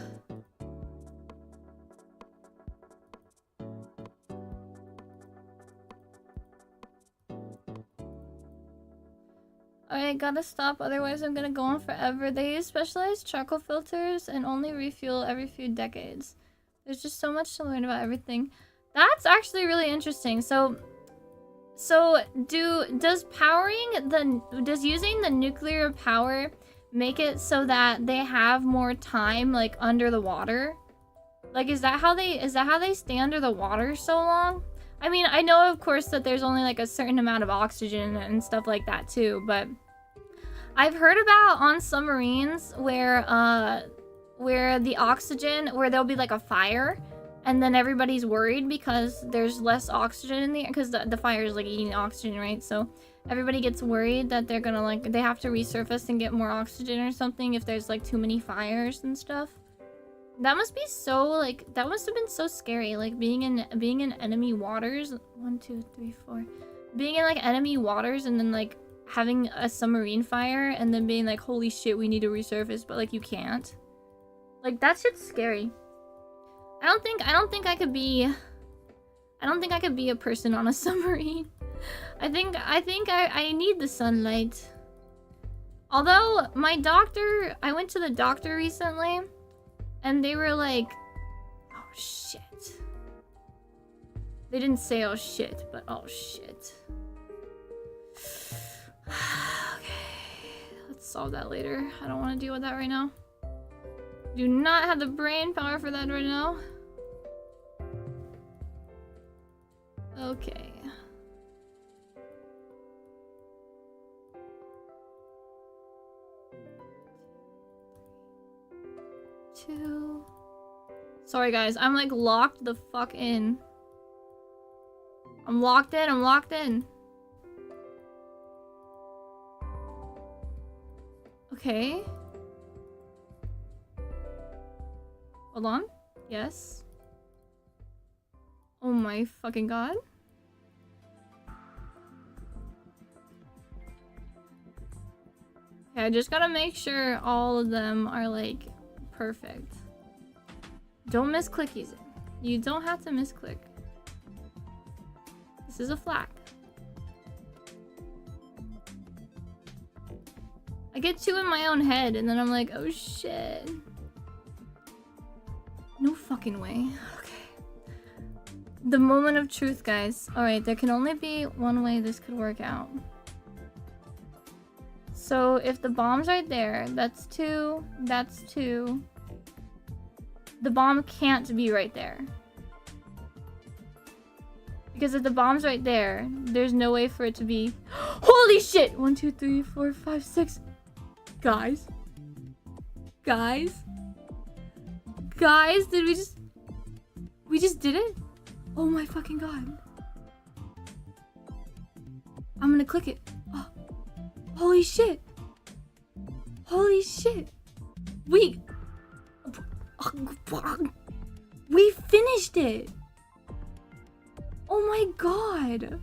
Alright, gotta stop, otherwise I'm gonna go on forever. They use specialized charcoal filters and only refuel every few decades. There's just so much to learn about everything. That's actually really interesting. So does using the nuclear power make it so that they have more time, like, under the water? Like, is that how they stay under the water so long? I mean, I know, of course, that there's only, like, a certain amount of oxygen and stuff like that, too, but I've heard about on submarines where the oxygen, where there'll be, like, a fire, and then everybody's worried because there's less oxygen in the air, because the fire is, like, eating oxygen, right? So everybody gets worried that they're gonna, like, they have to resurface and get more oxygen or something if there's, like, too many fires and stuff. That must be so, like, that must have been so scary, like, being in enemy waters. 1, 2, 3, 4. Being in, like, enemy waters and then, like, having a submarine fire and then being like, holy shit, we need to resurface, but, like, you can't. Like, that shit's scary. I don't think I could be a person on a submarine. I think I need the sunlight. Although, I went to the doctor recently, and they were like, oh shit. They didn't say oh shit, but oh shit. Okay, let's solve that later. I don't want to deal with that right now. Do not have the brain power for that right now. Okay. Two. Sorry guys, I'm like locked the fuck in. I'm locked in. Okay. Hold on. Yes. Oh my fucking god. Okay, I just gotta make sure all of them are like perfect. Don't misclick these. You don't have to misclick. This is a flag. I get 2 in my own head and then I'm like, oh shit. No fucking way. Okay. The moment of truth, guys. Alright, there can only be one way this could work out. So if the bomb's right there, that's 2, that's 2. The bomb can't be right there. Because if the bomb's right there, there's no way for it to be... Holy shit! 1, 2, 3, 4, 5, 6. Guys. Guys, did we just... We just did it? Oh my fucking god. I'm gonna click it. Oh. Holy shit. Holy shit. We finished it. Oh my god.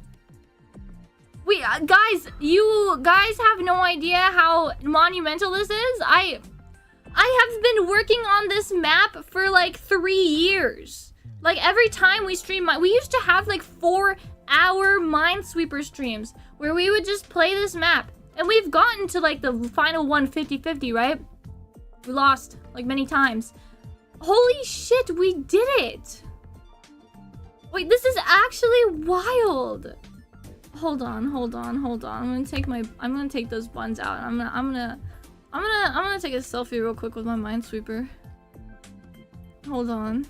Wait, guys, you guys have no idea how monumental this is? I have been working on this map for like 3 years. Like every time we stream, we used to have like 4-hour Minesweeper streams where we would just play this map. And we've gotten to like the final one 50-50, right? We lost like many times. Holy shit, we did it. Wait, this is actually wild. Hold on. I'm gonna take those buns out. I'm gonna take a selfie real quick with my Minesweeper. Hold on.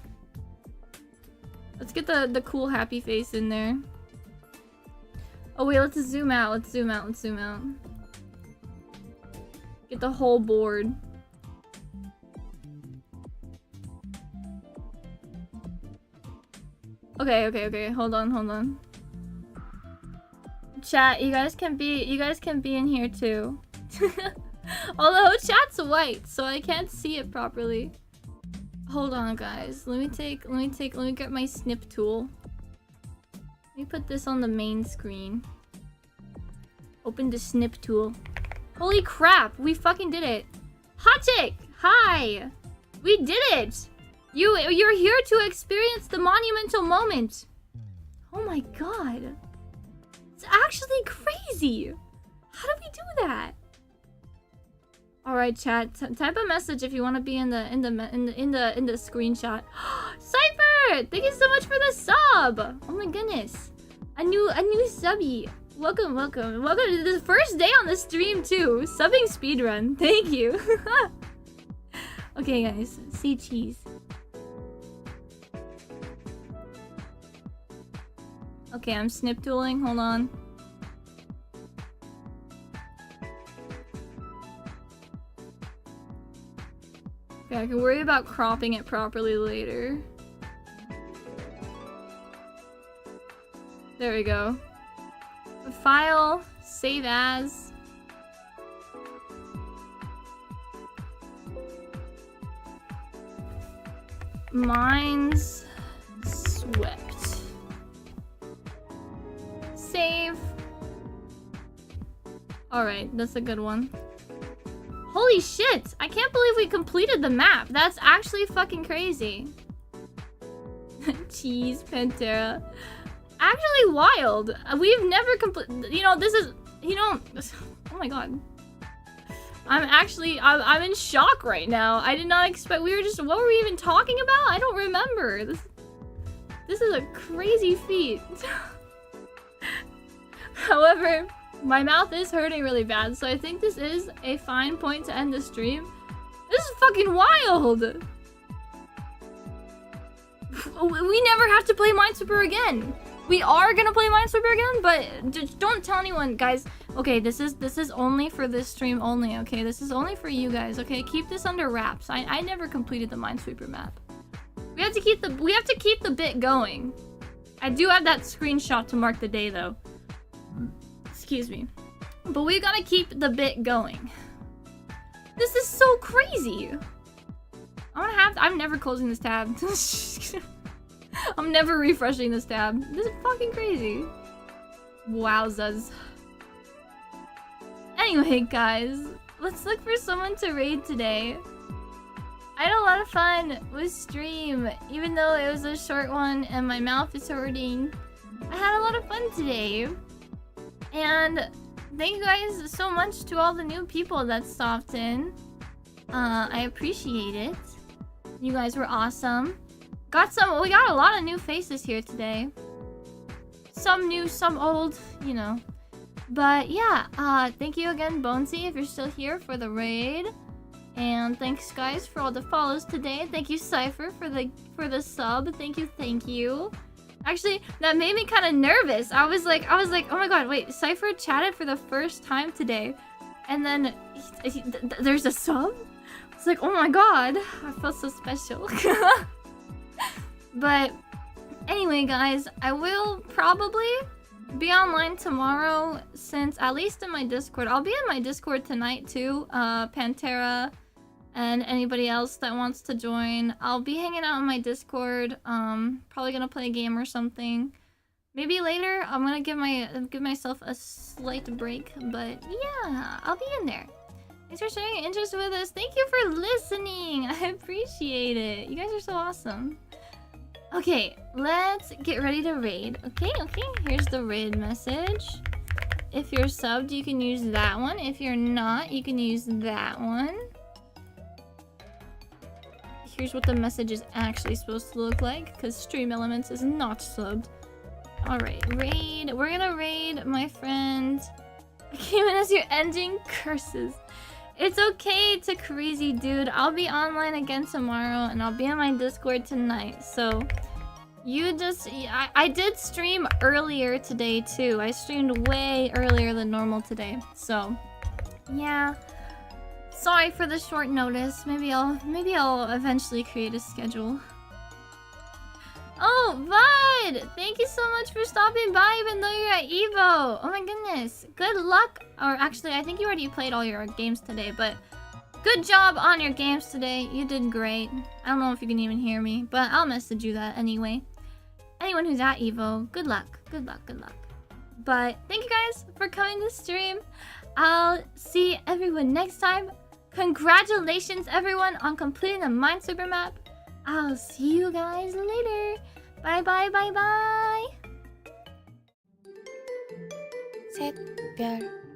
Let's get the cool happy face in there. Oh wait, let's zoom out. Let's zoom out. Let's zoom out. Get the whole board. Okay. Hold on. Chat, you guys can be in here too. Although chat's white, so I can't see it properly. Hold on, guys. Let me get my snip tool. Let me put this on the main screen. Open the snip tool. Holy crap, we fucking did it. Hot chick, hi. We did it. You're here to experience the monumental moment. Oh my god. It's actually crazy. How did we do that? All right, chat. Type a message if you want to be in the screenshot. Cypher, thank you so much for the sub. Oh my goodness, a new subby. Welcome to the first day on the stream too. Subbing speedrun. Thank you. Okay, guys. See cheese. Okay, I'm snip tooling. Hold on. Okay, I can worry about cropping it properly later. There we go. File, save as. Mine's swept. Save. Alright, that's a good one. Holy shit! I can't believe we completed the map. That's actually fucking crazy. Cheese, Pantera. Actually wild. We've never completed. You know, this is. You know. Oh my god. I'm in shock right now. I did not expect. We were just. What were we even talking about? I don't remember. This is a crazy feat. However, my mouth is hurting really bad, so I think this is a fine point to end the stream. This is fucking wild! We never have to play Minesweeper again! We are gonna play Minesweeper again, but just don't tell anyone, guys. Okay, this is only for this stream only, okay? This is only for you guys, okay? Keep this under wraps. I never completed the Minesweeper map. We have to keep the bit going. I do have that screenshot to mark the day, though. Excuse me. But we gotta keep the bit going. This is so crazy. I'm never closing this tab. I'm never refreshing this tab. This is fucking crazy. Wowzas. Anyway, guys, let's look for someone to raid today. I had a lot of fun with stream, even though it was a short one and my mouth is hurting. I had a lot of fun today. And thank you guys so much to all the new people that stopped in. I appreciate it. You guys were awesome. We got a lot of new faces here today. Some new, some old, you know. But yeah, thank you again, Bonesy, if you're still here for the raid. And thanks guys for all the follows today. Thank you, Cypher, for the sub. Thank you. Actually, that made me kind of nervous. I was like, oh my god, wait, Cypher chatted for the first time today. And then there's a sub? It's like, oh my god, I felt so special. But anyway, guys, I will probably be online tomorrow, since at least in my Discord. I'll be in my Discord tonight too, Pantera and anybody else that wants to join. I'll be hanging out in my Discord, probably gonna play a game or something. Maybe later, I'm gonna give myself a slight break, but yeah, I'll be in there. Thanks for sharing interest with us. Thank you for listening. I appreciate it. You guys are so awesome. Okay, let's get ready to raid. Okay, here's the raid message. If you're subbed, you can use that one. If you're not, you can use that one. Here's what the message is actually supposed to look like, because Stream Elements is not subbed. Alright, raid. We're gonna raid my friend. I came in as your ending curses. It's okay to crazy dude. I'll be online again tomorrow and I'll be on my Discord tonight. So You just... I did stream earlier today, too. I streamed way earlier than normal today. So, yeah. Sorry for the short notice. Maybe I'll eventually create a schedule. Oh, Bud! Thank you so much for stopping by even though you're at Evo. Oh my goodness. Good luck. Or actually, I think you already played all your games today, but good job on your games today. You did great. I don't know if you can even hear me, but I'll message you that anyway. Anyone who's at Evo, good luck. Good luck, good luck. But thank you guys for coming to stream. I'll see everyone next time. Congratulations, everyone, on completing the Minesweeper map. I'll see you guys later. Bye, bye, bye, bye. 셋별